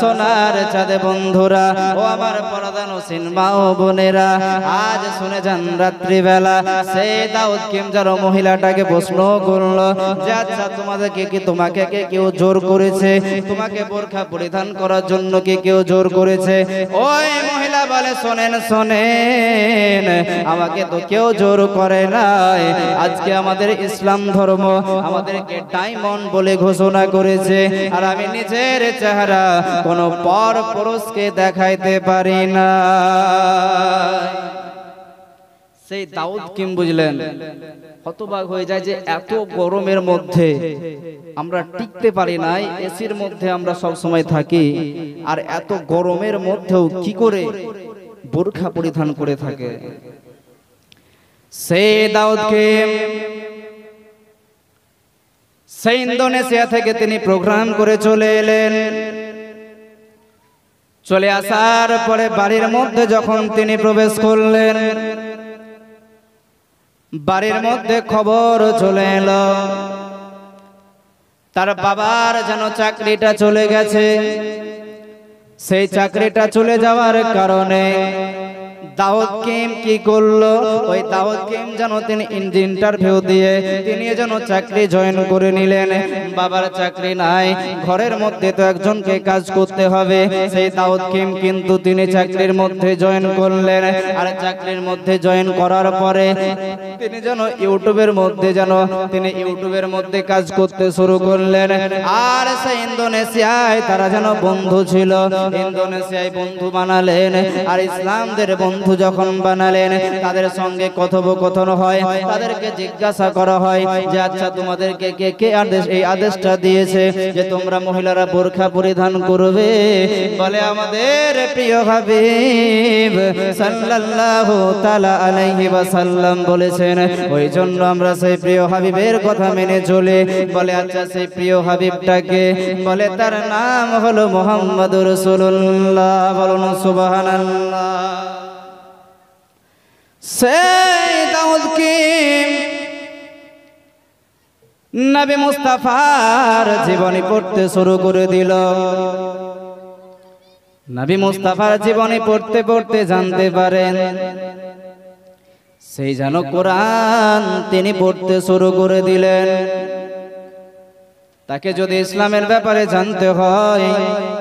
সোনার চাঁদে বন্ধুরা, ও আমার পরদানসীন মা ও বোনেরা, আজ শুনে যান রাত্রিবেলা সেই দাউদ কিম যারা মহিলাটাকে প্রশ্ন করলো যে আচ্ছা তোমাকে কে কেউ জোর করেছে, তোমাকে বোরখা পরিধান করার জন্য কে কেউ জোর করেছে? ওই মহিলা বলে শোনেন শোনেন, আমাকে তো কেউ জোর করে নাই। আজকে আমাদের ইসলাম ধর্ম আমাদেরকে ডায়মন্ড বলে ঘোষণা করেছে, আর আমি নিজের চেহারা কোনো পর পুরুষকে দেখাইতে পারি না। সেই দাউদ কিম বুঝলেন, হতবাক হয়ে যায় যে এত গরমের মধ্যে আমরা টিকতে পারি নাই, এসির মধ্যে আমরা সব সময় থাকি, আর এত গরমের মধ্যেও কি করে বোরখা পরিধান করে থাকে। সেই দাউদ কিম সেই ইন্দোনেশিয়া থেকে তিনি প্রোগ্রাম করে চলে এলেন। চলে আসার পরে বাড়ির মধ্যে যখন তিনি প্রবেশ করলেন, বাড়ির মধ্যে খবর চলে এলো তার বাবার যেন চাকরিটা চলে গেছে। সেই চাকরিটা চলে যাওয়ার কারণে দাউদ কিম কি করলো, ওই দাউদ কিম যেন তিনি ইন্টারভিউ দিয়ে তিনি যেন চাকরি জয়েন করে নিলেন। বাবার চাকরি নাই, ঘরের মধ্যে তো একজনকে কাজ করতে হবে। সেই দাউদ কিম কিন্তু তিনি চাকরির মধ্যে জয়েন করলেন, আর চাকরির মধ্যে জয়েন করার পরে তিনি যেন ইউটিউবের মধ্যে কাজ করতে শুরু করলেন। আর সেই ইন্দোনেশিয়ায় তারা যেন বন্ধু ছিল, ইন্দোনেশিয়ায় বন্ধু বানালেন। আর ইসলামদের বন্ধু যখন বানালেন, তাদের সঙ্গে কথোপকথন হয়, তাদেরকে জিজ্ঞাসা করা হয় যে আচ্ছা তোমাদেরকে কে এই আদেশটা দিয়েছে যে তোমরা মহিলারা বোরখা পরিধান করবে? বলে আমাদের প্রিয় হাবিব সাল্লাল্লাহু তাআলা আলাইহি ওয়াসাল্লাম বলেছেন, ওই জন্য আমরা সেই প্রিয় হাবিবের কথা মেনে চলে। বলে আচ্ছা সেই প্রিয় হাবিবটাকে? বলে তার নাম হলো মুহাম্মদুর রাসূলুল্লাহ। বলুন সুবহানাল্লাহ। সেই দাউদ কিম নবী মুস্তাফার জীবনী পড়তে শুরু করে দিল। নবী মুস্তাফার জীবনী পড়তে পড়তে জানতে পারেন সেই যেন কোরআন তিনি পড়তে শুরু করে দিলেন। তাকে যদি ইসলামের ব্যাপারে জানতে হয়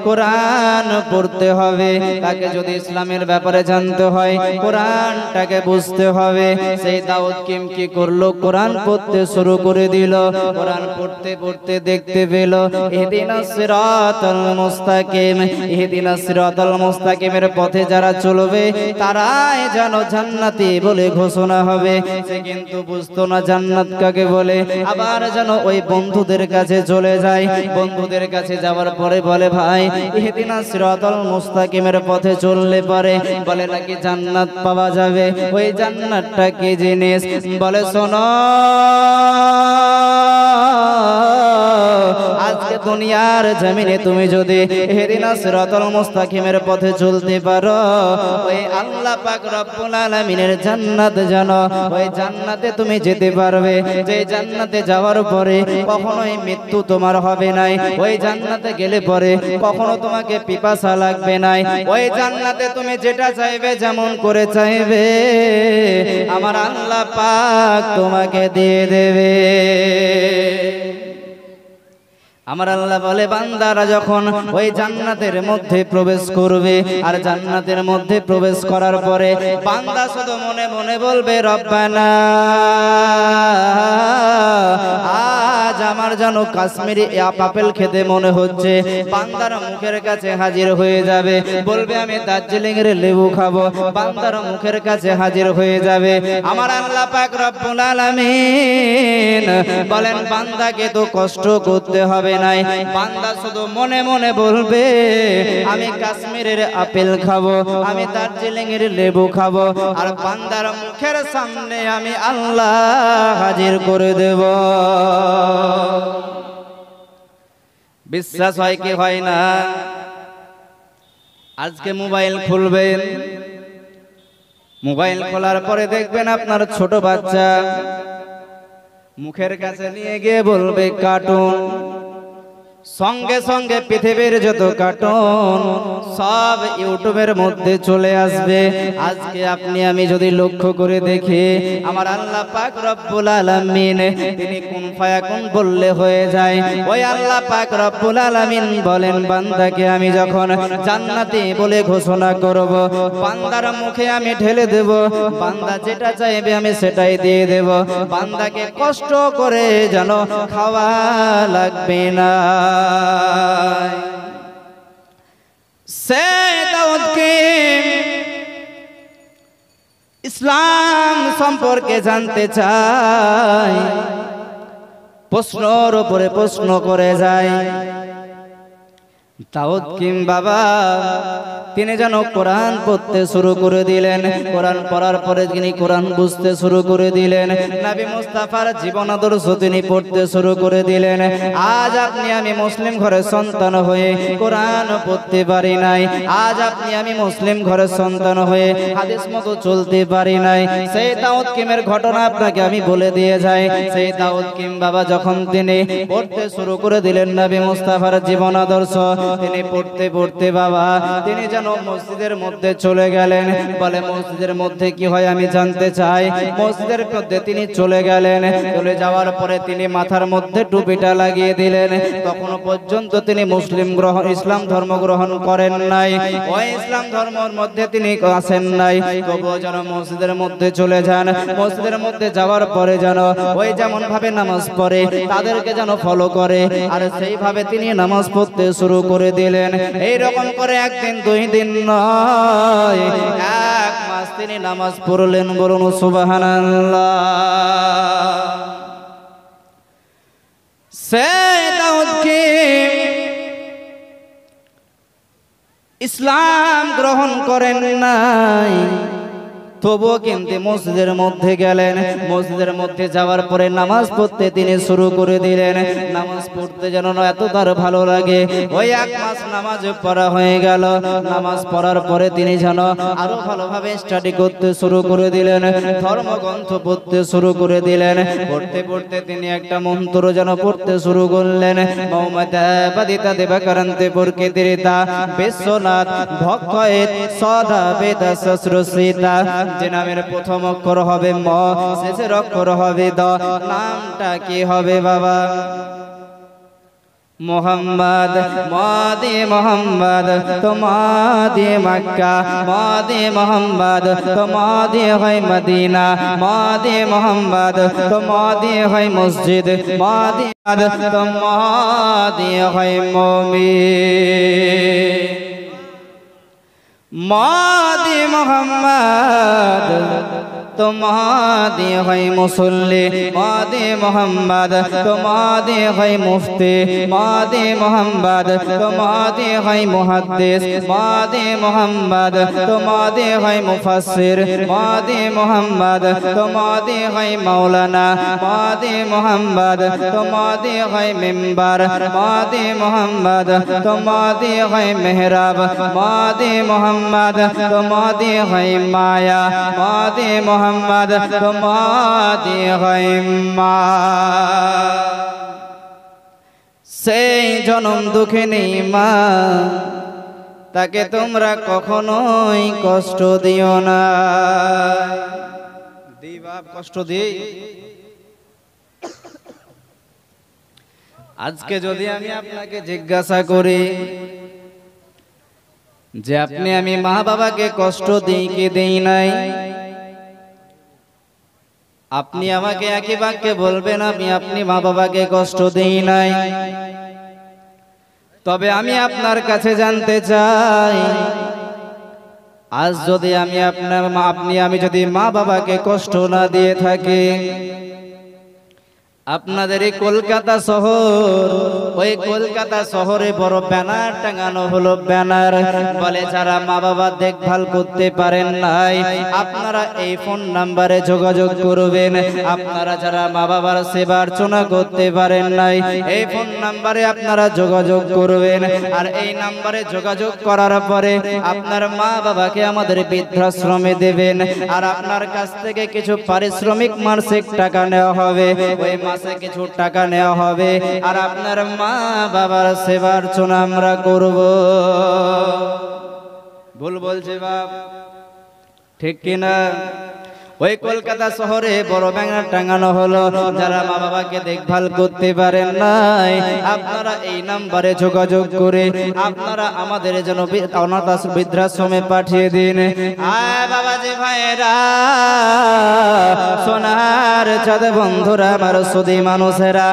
কোরআন পড়তে হবে, তাকে যদি ইসলামের ব্যাপারে জানতে হয় কোরআনটাকে বুঝতে হবে। সেই দাউদ কিম কি করলো? কোরআন পড়তে শুরু করে দিল। কোরআন পড়তে পড়তে দেখতে পেল ইহদিনাস সিরাতাল মুস্তাকিম, ইহদিনাস সিরাতাল মুস্তাকিমের পথে যারা চলবে তারাই যেন জান্নাতি বলে ঘোষণা হবে। সে কিন্তু বুঝতো না জান্নাত কাকে বলে। আবার যেন ওই বন্ধুদের কাছে চলে যায়, বন্ধুদের কাছে যাওয়ার পরে বলে ভাই ইহদিনাস সিরাতাল মুস্তাকিমের পথে চললে পারে বলে নাকি জান্নাত পাওয়া যাবে। ওই জান্নাতটা কি জিনিস? বলে শোনো, আজকে দুনিয়ার জমিনে তুমি যদি ইহদিনাস সিরাতাল মুস্তাকিমের পথে চলতে পারো, ওই আল্লাহ পাক রব্বুল আলামিনের জান্নাত জানো, ওই জান্নাতে তুমি যেতে পারবে। যে জান্নাতে যাওয়ার পরে কখনোই মৃত্যু তোমার হবে নাই। ওই জান্নাতে গেলে পরে কখনো তোমাকে পিপাসা লাগবে নাই। ওই জান্নাতে তুমি যেটা চাইবে যেমন করে চাইবে আমার আল্লাহ পাক তোমাকে দিয়ে দেবে। আমার আল্লাহ বলে বান্দারা যখন ওই জান্নাতের মধ্যে প্রবেশ করবে, আর জান্নাতের মধ্যে প্রবেশ করার পরে বান্দা শুধু মনে মনে বলবে রব্বানা আমার যেন কাশ্মীরি আপেল খেতে মনে হচ্ছে। বান্দার মুখের কাছে হাজির হয়ে যাবে, বলবে আমি দার্জিলিং এর লেবু খাবো, বান্দার মুখের কাছে হাজির হয়ে যাবে। আমার আল্লাহ পাক রব্বুল আলামিন বলেন বান্দাকে তো কষ্ট করতে হবে নাই, বান্দা শুধু মনে মনে বলবে আমি কাশ্মীরের আপেল খাবো, আমি দার্জিলিং এর লেবু খাবো, আর বান্দার মুখের সামনে আমি আল্লাহ হাজির করে দেব। বিশ্বাস হয় কি হয় না? আজকে মোবাইল খুলবেন, মোবাইল খোলার পরে দেখবেন আপনার ছোট বাচ্চা মুখের কাছে নিয়ে গিয়ে বলবে কার্টুন, সঙ্গে সঙ্গে পৃথিবীর যত কার্টুন সব ইউটিউবের মধ্যে চলে আসবে। আজকে আপনি আমি যদি লক্ষ্য করে দেখি, আমার আল্লাহ পাক রব্বুল আলামিন তিনি কুন ফায়াকুন বললে হয়ে যায়। ওই আল্লাহ পাক রব্বুল আলামিন বলেন বান্দাকে আমি যখন জান্নাতি বলে ঘোষণা করব, বান্দার মুখে আমি ঢেলে দেব, বান্দা যেটা চাইবে আমি সেটাই দিয়ে দেব, বান্দাকে কষ্ট করে যেন খাওয়া লাগবে না। ইসলাম সম্পর্কে জানতে চাই, প্রশ্নের উপরে প্রশ্ন করে যায়। দাউদ কিম বাবা তিনি যেন কোরআন পড়তে শুরু করে দিলেন, কোরআন পড়ার পরে তিনি কোরআন বুঝতে শুরু করে দিলেন, নবী মুস্তাফার জীবন আদর্শ তিনি পড়তে শুরু করে দিলেন। আজ আপনি আমি মুসলিম ঘরের সন্তান হয়ে কোরআন পড়তে পারি নাই, আজ আপনি আমি মুসলিম ঘরের সন্তান হয়ে হাদিস মতো চলতে পারি নাই। সেই দাউদ কিমের ঘটনা আপনাকে আমি বলে দিয়ে যাই। সেই দাউদ কিম বাবা যখন তিনি পড়তে শুরু করে দিলেন নবী মুস্তাফার জীবন আদর্শ, তিনি পড়তে পড়তে বাবা তিনি যেন মসজিদের মধ্যে চলে গেলেন। বলে মসজিদের মধ্যে কি হয় আমি জানতে চাই। মসজিদের মধ্যে তিনি চলে গেলেন, চলে যাওয়ার পরে তিনি মাথার মধ্যে টুপিটা লাগিয়ে দিলেন। তখনও পর্যন্ত তিনি ইসলাম ধর্ম গ্রহণ করেন নাই, ওই ইসলাম ধর্মের মধ্যে তিনি আসেন নাই। তবুও যেন মসজিদের মধ্যে চলে যান, মসজিদের মধ্যে যাওয়ার পরে যেন ওই যেমন ভাবে নামাজ পড়ে তাদেরকে যেন ফলো করে, আর সেইভাবে তিনি নামাজ পড়তে শুরু করে দিলেন। এইরকম করে একদিন দুই দিন নয়, 1 মাস তিনি নামাজ পড়লেন। বলুন সুবহানাল্লাহ। সেই দাউদ কি ইসলাম গ্রহণ করেন নাই, তবুও কিন্তু মসজিদের মধ্যে গেলেন। মসজিদের মধ্যে যাওয়ার পরে নামাজ পড়তে তিনি শুরু করে দিলেন। নামাজ পড়তে যেন এত তার ভালো লাগে। ওই 1 মাস নামাজ পড়া হয়ে গেল। নামাজ পড়ার পরে তিনি যেন আরো ভালোভাবে স্টাডি করতে শুরু করে দিলেন, ধর্মগ্রন্থ পড়তে শুরু করে দিলেন। পড়তে পড়তে তিনি একটা মন্ত্র যেন পড়তে শুরু করলেন। মৌমাতা বাদিতা দেবাকারান্তে প্রকৃতিরিতা বিশ্বনাথ ভক্ষয়েত সদা বেদা সস্রসিতা, যে নামের প্রথম অক্ষর হবে ম, শেষের অক্ষর হবে দ। নামটা কি হবে বাবা? মোহাম্মদ। মাদি মোহাম্মদ তো মাদি মক্কা, মাদি মোহাম্মদ তো মাদি হয় মদিনা, মাদি মোহাম্মদ তো মাদি হয় মসজিদ, মাদি তো মাদি হয় মুমিন। মাদি মোহাম্মদ তো মাদি হয় মুসল্লি, মাদি মোহাম্মদ তো মাদি হয় মুফতি, মাদি মোহাম্মদ তো মাদি হয় মুহাদ্দিস, মাদি মোহাম্মদ তো মাদি হয় মুফাসসির, মাদি মোহাম্মদ তো মাদি হয় মাওলানা, মাদি মোহাম্মদ তো মাদি হয় মিম্বার, মাদি মোহাম্মদ তো মাদি হয় মেহরাব, মাদি মোহাম্মদ তো মাদি হয় মায়া, মাদি মোহাম্মদ তো মাদি হয় মা। সেই জনম দুঃখিনী মা, তাকে তোমরা কখনোই কষ্ট দিও না। দি বাপ কষ্ট দিই। আজকে যদি আমি আপনাকে জিজ্ঞাসা করি যে আপনি আমি মা বাবাকে কষ্ট দিই কি দেই নাই, আপনি আমাকে একই বাক্যে বলবেন আমি আপনি মা বাবাকে কষ্ট দেই নাই, তবে আমি আপনার কাছে জানতে চাই, আজ যদি আমি যদি মা বাবাকে কষ্ট না দিয়ে থাকি, আপনাদের এই কলকাতা শহর, ওই কলকাতা শহরে বড় ব্যানার টাঙানো হলো, ব্যানার বলে যারা মা বাবা দেখভাল করতে পারেন নাই আপনারা এই ফোন নাম্বারে যোগাযোগ করবেন। আপনারা যারা মা বাবার সেবা অর্চনা করতে পারেন নাই এই ফোন নাম্বারে আপনারা যোগাযোগ করবেন। আর এই নাম্বারে যোগাযোগ করার পরে আপনার মা বাবাকে আমাদের বৃদ্ধাশ্রমে দেবেন, আর আপনার কাছ থেকে কিছু পারিশ্রমিক মাসিক টাকা নেওয়া হবে, ওই কিছু টাকা নেওয়া হবে, আর আপনার মা বাবার সেবা অর্চনা আমরা করব। ভুল বলছে বাপ, ঠিক কিনা? ওই কলকাতা শহরে বড় ব্যানার টাঙানো হলো, যারা মা বাবাকে দেখভাল করতে পারেন নাই আপনারা এই নাম্বারে যোগাযোগ করে আপনারা আমাদের জন্য অনাথ বৃদ্ধাশ্রমে পাঠিয়ে দিন। আয় বাবাজি ভাইরা, সোনার চাঁদ বন্ধুরা, আমার সুধী মানুষেরা,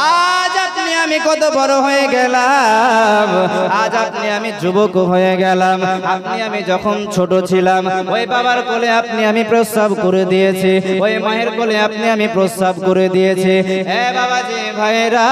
আজ আপনি আমি কত বড় হয়ে গেলাম, আজ আপনি আমি যুবক হয়ে গেলাম। আপনি আমি যখন ছোট ছিলাম ওই বাবার কোলে আপনি আমি প্রস্রাব করে দিয়েছি, ওই মায়ের কোলে আপনি আমি প্রস্রাব করে দিয়েছি। এ বাবাজি ভাইরা,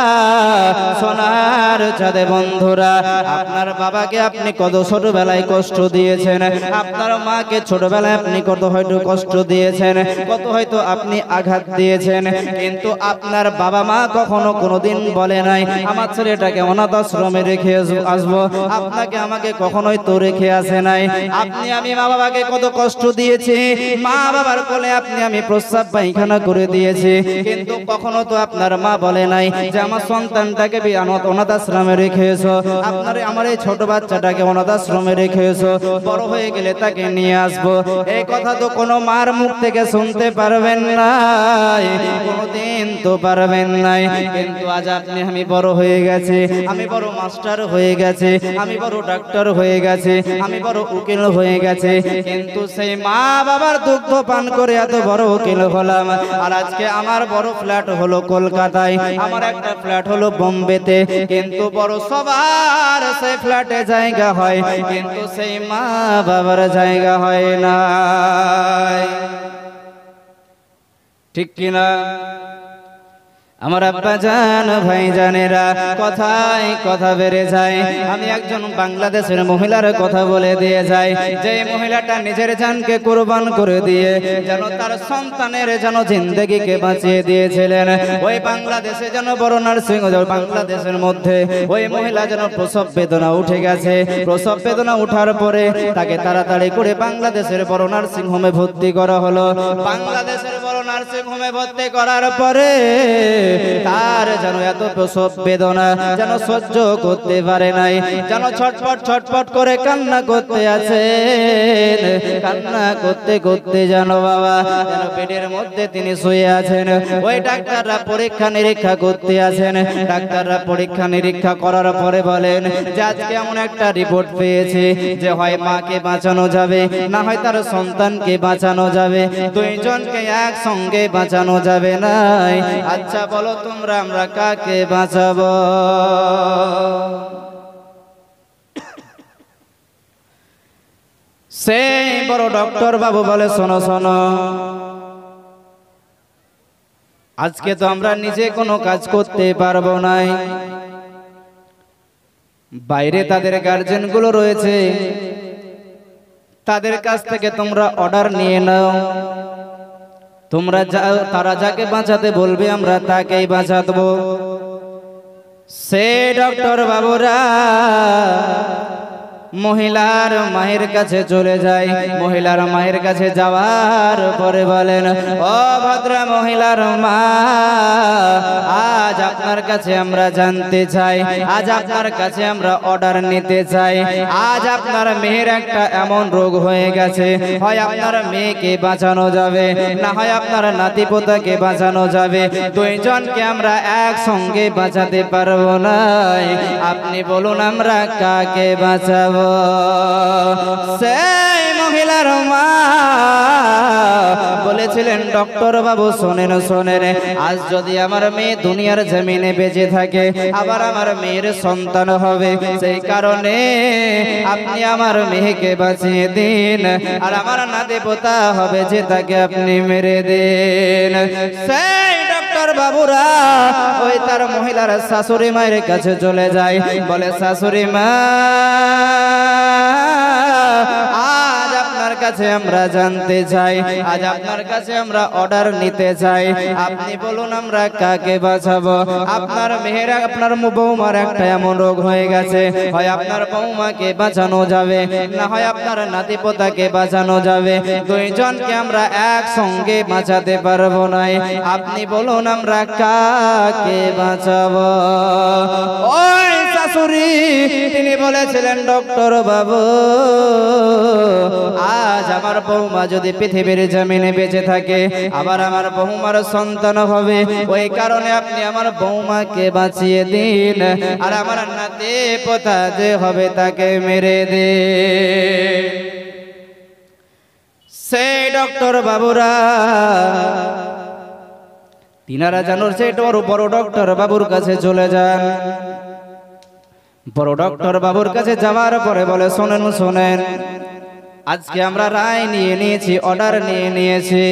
সোনার চাঁদে বন্ধুরা, আপনার বাবাকে আপনি কত ছোটবেলায় কষ্ট দিয়েছেন, আপনার মাকে ছোটবেলায় আপনি কত হয়তো কষ্ট দিয়েছেন, কত হয়তো আপনি আঘাত দিয়েছেন, কিন্তু আপনার বাবা মা কখনো কোনোদিন বলে নাই আমার ছেলেটাকে অনাথ আশ্রমে রেখে আসবো, আপনাকে আমাকে কখনোই তো রেখে আসে নাই। আপনি আমি মা বাবাকে কত কষ্ট দিয়েছি, মা বাবার কোলে আপনি আমি প্রস্রাব পায়খানা করে দিয়েছি, কিন্তু কখনো তো আপনার মা বলে নাই যে আমার সন্তানটাকে অনাথ আশ্রমে রেখে এসো, আমার এই ছোট বাচ্চাটাকে অনাথ আশ্রমে রেখে এসো, বড় হয়ে গেলে তাকে নিয়ে আসবো। এই কথা তো কোনো মার মুখ থেকে শুনতে পারবেন না, কোনোদিন তো পারবেন নাই। কিন্তু আজ আপনি আমি বড় হয়ে গেছে, আমি বড় মাস্টার হয়ে গেছে, আমি বড় ডাক্তার হয়ে গেছে, আমি বড় উকিল হয়ে গেছে, কিন্তু সেই মা বাবার দুগ্ধ পান করে এত বড় উকিল হলাম। আর আজকে আমার বড় ফ্ল্যাট হলো কলকাতায়, আমার একটা ফ্ল্যাট হলো বোম্বেতে, কিন্তু বড় সবার সেই ফ্ল্যাটে জায়গা হয়, কিন্তু সেই মা বাবার জায়গা হয় না, ঠিক কিনা? আমার আব্বা জান ভাই জানেরা, কথায় কথা বেড়ে যায়। আমি একজন বাংলাদেশের মহিলার কথা বলে দিয়ে যাই, যে মহিলাটা নিজের জানকে কুরবান করে দিয়ে যেন তার সন্তানের যেন জিন্দেগিকে বাঁচিয়ে দিয়েছিলেন। ওই বাংলাদেশে যেন বড় নার্সিং, বাংলাদেশের মধ্যে ওই মহিলা যেন প্রসব বেদনা উঠে গেছে, প্রসব বেদনা উঠার পরে তাকে তাড়াতাড়ি করে বাংলাদেশের বড় নার্সিং হোমে ভর্তি করা হলো। বাংলাদেশের বড় নার্সিং হোমে ভর্তি করার পরে তার যেন এত প্রসব বেদনা যেন সহ্য করতে পারে নাই, যেন ছটফট ছটফট করে কান্না করতে আছে, কান্না করতে করতে যেন বাবা যেন পেটের মধ্যে তিনি শুয়ে আছেন। ওই ডাক্তাররা পরীক্ষা নিরীক্ষা করতে আছেন, ডাক্তাররা পরীক্ষা নিরীক্ষা করার পরে বলেন যে আজকে এমন একটা রিপোর্ট পেয়েছে যে হয় মাকে বাঁচানো যাবে, না হয় তার সন্তানকে বাঁচানো যাবে, দুইজনকে একসঙ্গে বাঁচানো যাবে না। আচ্ছা বলো তোমরা আমরা কাকে বাঁচাবো? সেই বড় ডক্টর বাবু বলে শোনো শোনো, আজকে তো আমরা নিজে কোনো কাজ করতে পারবো না, বাইরে তাদের গার্জেন গুলো রয়েছে, তাদের কাছ থেকে তোমরা অর্ডার নিয়ে নাও, তোমরা তারা যাকে বাঁচাতে বলবে আমরা তাকেই বাঁচাবো। সে ডক্টর বাবুরা মহিলার মায়ের কাছে চলে যায়, মহিলার মায়ের কাছে যাওয়ার পরে বলেন ও ভদ্র মহিলার মা, আজ আপনার কাছে আমরা জানতে চাই, আজ আপনার কাছে আমরা অর্ডার নিতে চাই, আজ আপনার মেয়ের একটা এমন রোগ হয়ে গেছে, হয় আপনার মেয়েকে বাঁচানো যাবে, না হয় আপনার নাতিপোতাকে বাঁচানো যাবে, দুইজনকে আমরা একসঙ্গে বাঁচাতে পারবো না, আপনি বলুন আমরা কাকে বাঁচাবো? সেই মহিলার মা বলেছিলেন, ডক্টর বাবু শোনেন শোনেন, আজ যদি আমার মেয়ে দুনিয়ার জমিনে বেঁচে থাকে, আবার আমার মেয়ের সন্তান হবে, সেই কারণে আপনি আমার মেয়েকে বাঁচিয়ে দিন, আর আমার নাতি পোতা হবে যে তাকে আপনি মেরে দিন। সেই ডক্টর বাবুরা ওই তার মহিলার শাশুড়ি মায়ের কাছে চলে যায়, বলে শাশুড়ি মা, আজ আপনার কাছে আমরা জানতে চাই, আজ আপনার কাছে আমরা অর্ডার নিতে চাই, আপনি বলুন আমরা কাকে বাঁচাবো? আপনার মেয়েরা, আপনার বৌমার একটা এমন রোগ হয়ে গেছে, হয় আপনার বৌমাকে বাঁচানো যাবে, না হয় আপনার নাতিপোতাকে বাঁচানো যাবে, দুইজনকে আমরা একসঙ্গে বাঁচাতে পারবো না, আপনি বলুন আমরা কাকে বাঁচাবো? ওই শাশুড়ি তিনি বলেছিলেন, ডক্টর বাবু, আজ আমার বৌমা যদি পৃথিবীর জমিনে বেঁচে থাকে, আবার আমার বৌমার সন্তান হবে, ওই কারণে আপনি আমার বৌমাকে বাঁচিয়ে দিন, আর আমার নাতি পোতা যে হবে তাকে মেরে দিন। সেই ডক্টর বাবুরা তিনারা জানোর সেই বড় ডক্টর বাবুর কাছে চলে যান। বড় ডক্টর বাবুর কাছে যাওয়ার পরে বলে, শোনেন শোনেন, আজকে আমরা রায় নিয়ে নিয়েছি, অর্ডার নিয়ে নিয়েছি,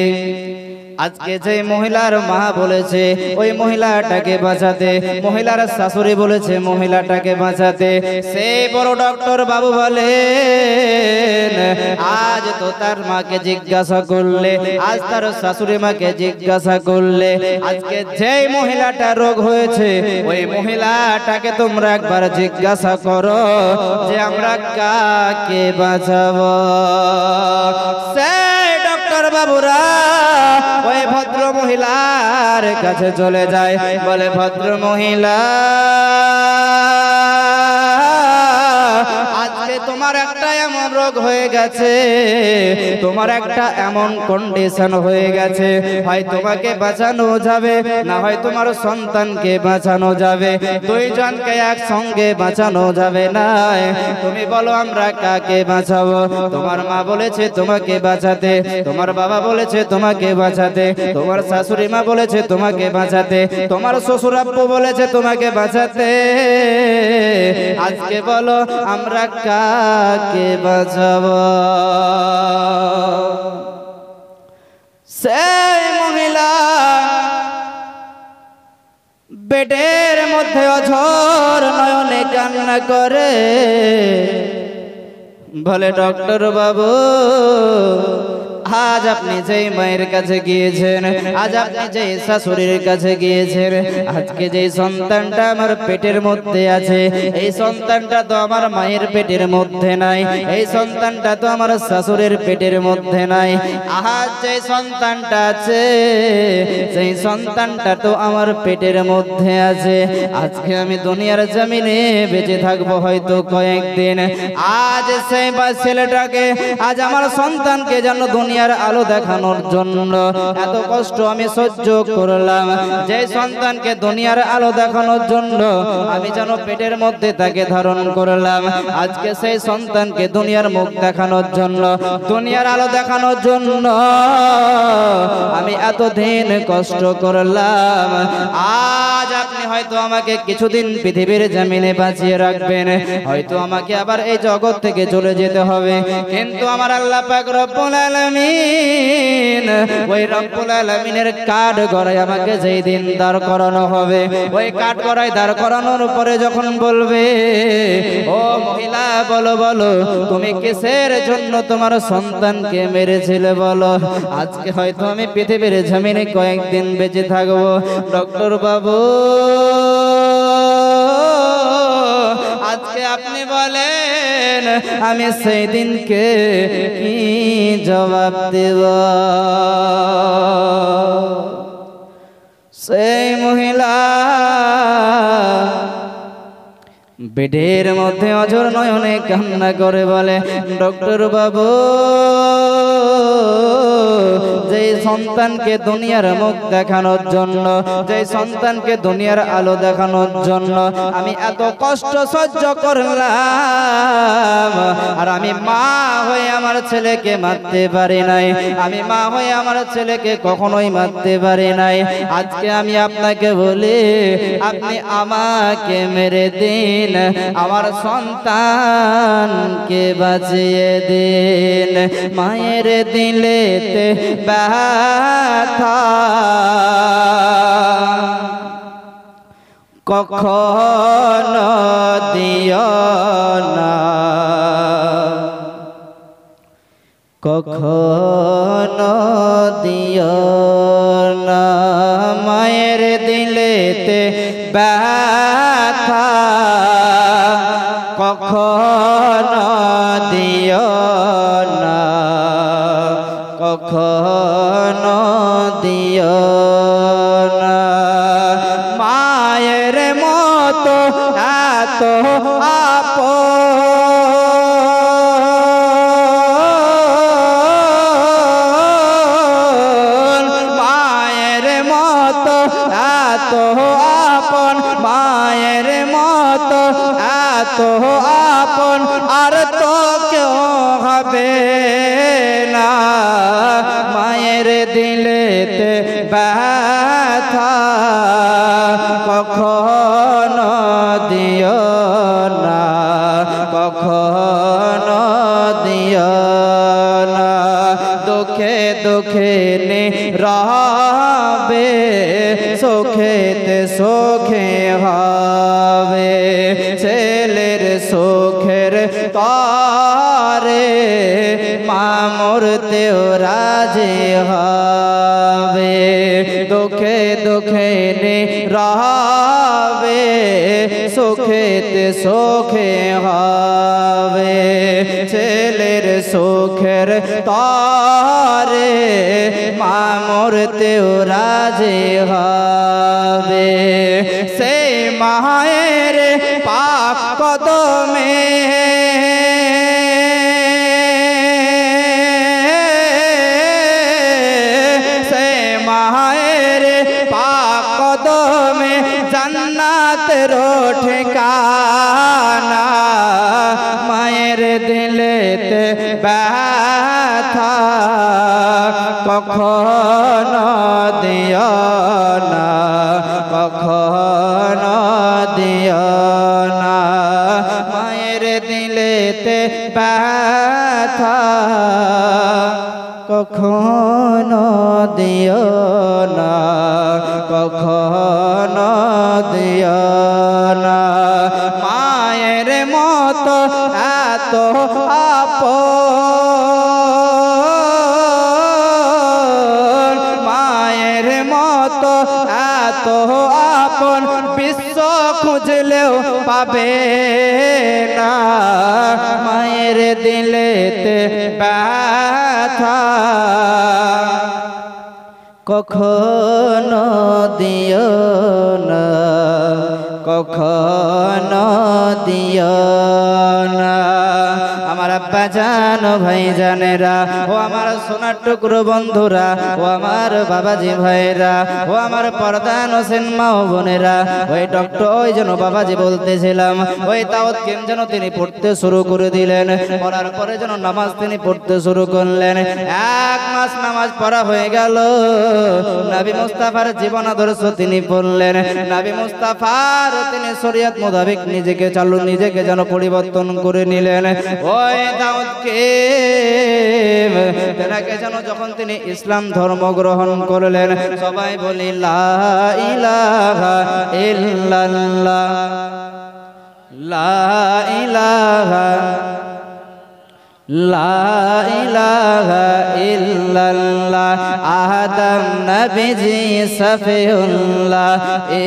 আজকে যে মহিলার মা বলেছে ওই মহিলাটাকে বাঁচাতে, মহিলার শাশুড়ি বলেছে মহিলাটাকে বাঁচাতে, সেই বড় ডক্টর বাবু বলেন, আজ তো তার মাকে জিজ্ঞাসা করলে, আজ তার শাশুড়ি মাকে জিজ্ঞাসা করলে, আজকে যেই মহিলাটা রোগ হয়েছে ওই মহিলাটাকে তোমরা একবার জিজ্ঞাসা করো যে আমরা কাকে বাঁচাবো। সেই ডক্টর বাবুরা ওই ভদ্র মহিলার কাছে চলে যায়, বলে, ভদ্র মহিলা, আজকে তোমার একটা এমন রোগ হয়ে গেছে, তোমার একটা এমন কন্ডিশন হয়ে গেছে, হয় তোমাকে বাঁচানো যাবে, না হয় তোমার সন্তানকে বাঁচানো যাবে, দুইজনকে একসঙ্গে বাঁচানো যাবে না, তুমি বলো আমরা কাকে বাঁচাবো? তোমার মা বলেছে তোমাকে বাঁচাতে, তোমার বাবা বলেছে তোমাকে বাঁচাতে, তোমার শাশুড়ি মা বলেছে তোমাকে বাঁচাতে, তোমার শ্বশুর আব্বু বলেছে তোমাকে বাঁচাতে, আজকে বলো আমরা কাকে বাঁচাবো? সেই মহিলা বেডের মধ্যে অঝোর নয়নে কান্না করে, বলে, ডক্টর বাবু, আজ আপনি যেই মায়ের কাছে গিয়েছেন, আজ আপনি যেই শাশুড়ির কাছে গিয়েছেন, আজকে যেই সন্তানটা আমার পেটের মধ্যে আছে, এই সন্তানটা তো আমার মায়ের পেটের মধ্যে নাই, এই সন্তানটা তো আমার শাশুড়ির পেটের মধ্যে নাই, আজ যেই সন্তানটা আছে সেই সন্তানটা তো আমার পেটের মধ্যে আছে, আজকে আমি দুনিয়ার জমিনে বেঁচে থাকবো হয়তো কয়েকদিন, আজ সেই ছেলেটাকে, আজ আমার সন্তানকে যেন দুনিয়ার আলো দেখানোর জন্য এত কষ্ট আমি সহ্য করলাম, যে সন্তানকে দুনিয়ার আলো দেখানোর জন্য আমি যেন পেটের মধ্যে তাকে ধারণ করলাম, আজকে সেই সন্তানকে দুনিয়ার মুখ দেখানোর জন্য, দুনিয়ার আলো দেখানোর জন্য আমি এতদিন কষ্ট করলাম, আজ আপনি হয়তো আমাকে কিছুদিন পৃথিবীর জমিনে বাঁচিয়ে রাখবেন, হয়তো আমাকে আবার এই জগৎ থেকে চলে যেতে হবে, কিন্তু আমার আল্লাহ পাক রব্বুল আলামিন ওই রব্বুল আলামিনের কাঠ গড়ায় আমাকে যেই দিন দাঁড় করানো হবে, ওই কাঠ গড়ায় দাঁড় করানোর পরে যখন বলবে, ও মহিলা বলো বলো তুমি কিসের জন্য তোমার সন্তানকে মেরেছিলে বলো, আজকে হয়তো আমি পৃথিবীর জমিনে কয়েকদিন বেঁচে থাকবো, ডক্টর বাবু আজকে আপনি বলেন আমি সেই দিনকে কি জবাব দেব? সেই মহিলা বেডের মধ্যে অঝোর নয়নে কান্না করে বলে, ডক্টর বাবু যেই সন্তানকে দুনিয়ার মুখ দেখানোর জন্য, যেই সন্তানকে দুনিয়ার আলো দেখানোর জন্য আমি এত কষ্ট সহ্য করলাম, আর আমি মা হয়ে আমার ছেলেকে মারতে পারি নাই, আমি মা হয়ে আমার ছেলেকে কখনোই মারতে পারি নাই। আজকে আমি আপনাকে বলি, আপনি আমাকে মেরে দিন, আমার সন্তানকে বাঁচিয়ে দিন। মায়ের দিলেতে ব্যথা কখনো দিও না, কখনো দিও না। মায়ের দিলেতে ব্যথা কখনো দিও না, কখনো দিও না। মায়ের মতো এত আপন, মায়ের মতো এত আপন, মায়ের মতো এত আপন আর তো কেউ হবে না। মায়ের দিলেতে ব্যথা কখনো দিও না, কখনো দিও না। দুঃখে দুঃখে নীরবে, সুখেতে সুখে হবে। ছেলের সুখের তরে মা মরতেও রাজি হবে। দুঃখে দুঃখে নীরবে, সুখেতে সুখে হবে। ছেলের সুখের তরে মা মরতেও রাজি হবে। সেই মায়ের পাক কদমে জান্নাতের ঠিকানা। মায়ের দিলেতে ব্যথা কখনো দিও না, কখনো দিও না। মায়ের দিলেতে ব্যথা কখনো দিও না, কখনো দিও না। মায়ের মতো এত আপন, মায়ের মতো এত আপন বিশ্ব খুঁজলেও পাবে না। মায়ের দিলেতে ব্যথা কখনো দিও না, কখনো দিও না। আমার আব্বা জান, ভাই জানেরা, ও আমার সোনার টুকরো বন্ধুরা, ও আমার বাবাজি ভাইরা, ও আমার পর্দান হোসেন মা ও বোনেরা, ওই ডক্টর ওই যেন বাবাজি বলতেছিলাম, ওই তাওত কেম যেন তিনি পড়তে শুরু করে দিলেন। পড়ার পরে যেন নামাজ তিনি পড়তে শুরু করলেন। 1 মাস নামাজ পড়া হয়ে গেল। নবী মুস্তাফার জীবন আদর্শ তিনি পড়লেন। নবী মুস্তাফার তিনি শরীয়ত মোতাবেক নিজেকে যেন পরিবর্তন করে নিলেন। ওই দাউদকে তেনাকে যেন যখন তিনি ইসলাম ধর্ম গ্রহণ করলেন, সবাই বলি লা ইলাহা ইল্লাল্লাহ, লা ইলাহা, লা ইলাহা ইল্লাল্লাহ। আদম নবীজি সফিউল্লাহ,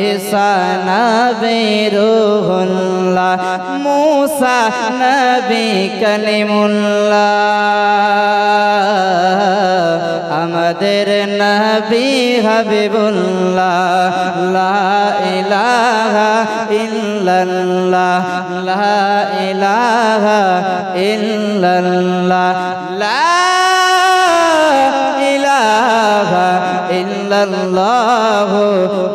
ঈসা নবী রূহুল্লাহ, মূসা নবী কালিমুল্লাহ, আমাদের নবী হাবিবুল্লাহ। লা ইলাহা ইল্লাল্লাহ, লা ইলাহা ইল্লাল্লাহ, লা ইলাহা ইল্লাল্লাহু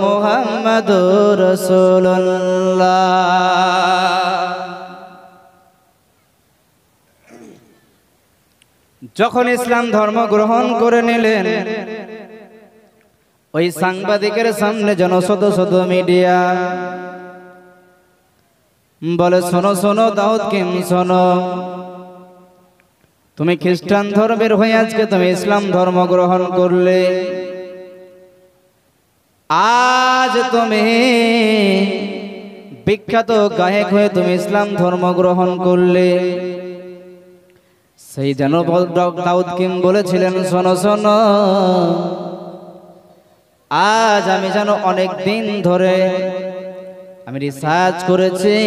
মুহাম্মাদুর রাসূলুল্লাহ। যখন ইসলাম ধর্ম গ্রহণ করে নিলেন, ওই সাংবাদিকের সামনে যেন শত শত মিডিয়া বলে, শোনো শোনো দাউদ কিম শোনো, তুমি খ্রিস্টান ধর্মের হয়ে আজকে তুমি ইসলাম ধর্ম গ্রহণ করলে, আজ তুমি বিখ্যাত গায়ক হয়ে তুমি ইসলাম ধর্ম গ্রহণ করলে। সেই যেন দাউদ কিম বলেছিলেন, শোনো শোনো, আজ আমি যেন অনেক দিন ধরে আমি রিসার্চ করেছি,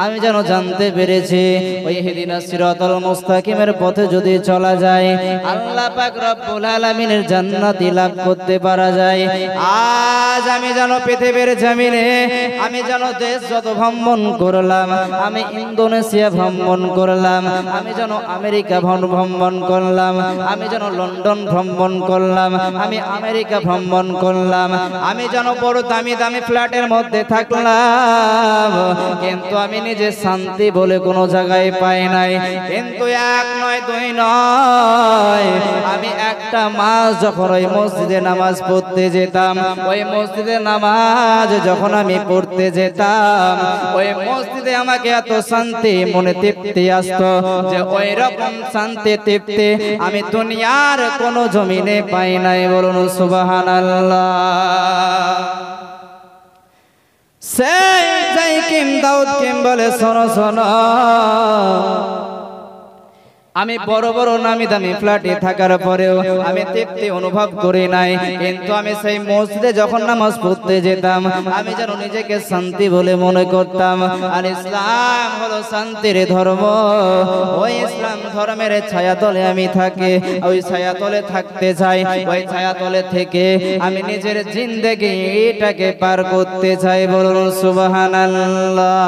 আমি যেন জানতে পেরেছি ওই ইহদিনাস সিরাতাল মুস্তাকিমের পথে যদি চলা যায় আল্লাহ পাক রব্বুল আলামিনের জান্নাতি লাভ করতে পারা যায়। আজ আমি যেন পৃথিবীর জমিনে আমি যেন দেশ যত ভ্রমণ করলাম, আমি ইন্দোনেশিয়া ভ্রমণ করলাম, আমি যেন আমেরিকা ভ্রমণ করলাম, আমি যেন লন্ডন ভ্রমণ করলাম, আমি আমেরিকা ভ্রমণ করলাম, আমি যেন বড় দামি দামি ফ্ল্যাটের মধ্যে থাকলাম, কিন্তু আমি নিজে শান্তি বলে কোনো জায়গায় পাই নাই। কিন্তু এক নয় দুই নয়, আমি একটা মাস যখন ওই মসজিদে নামাজ পড়তে যেতাম, ওই মসজিদে নামাজ যখন আমি পড়তে যেতাম, ওই মসজিদে আমাকে এত শান্তি মনে তৃপ্তি আসতো যে ওই রকম শান্তি তৃপ্তি আমি দুনিয়ার কোনো জমিনে পাই নাই। বলুন সুবহানাল্লাহ। সেই যাই কিম দাউদ কিম বলে, শোনো শোনো, আমি বড় বড় নামি দামি ফ্ল্যাটে থাকার পরেও আমি তৃপ্তি অনুভব করি নাই, কিন্তু আমি সেই মসজিদে যখন নামাজ পড়তে যেতাম আমি যেন নিজেকে শান্তি বলে মনে করতাম। আর ইসলাম হলো শান্তির ধর্ম, ওই ইসলাম ধর্মের ছায়াতলে আমি থাকি, ওই ছায়াতলে থাকতে চাই, ওই ছায়াতলে থেকে আমি নিজের জিন্দেগিটাকে পার করতে চাই। বলুন সুবহানাল্লাহ।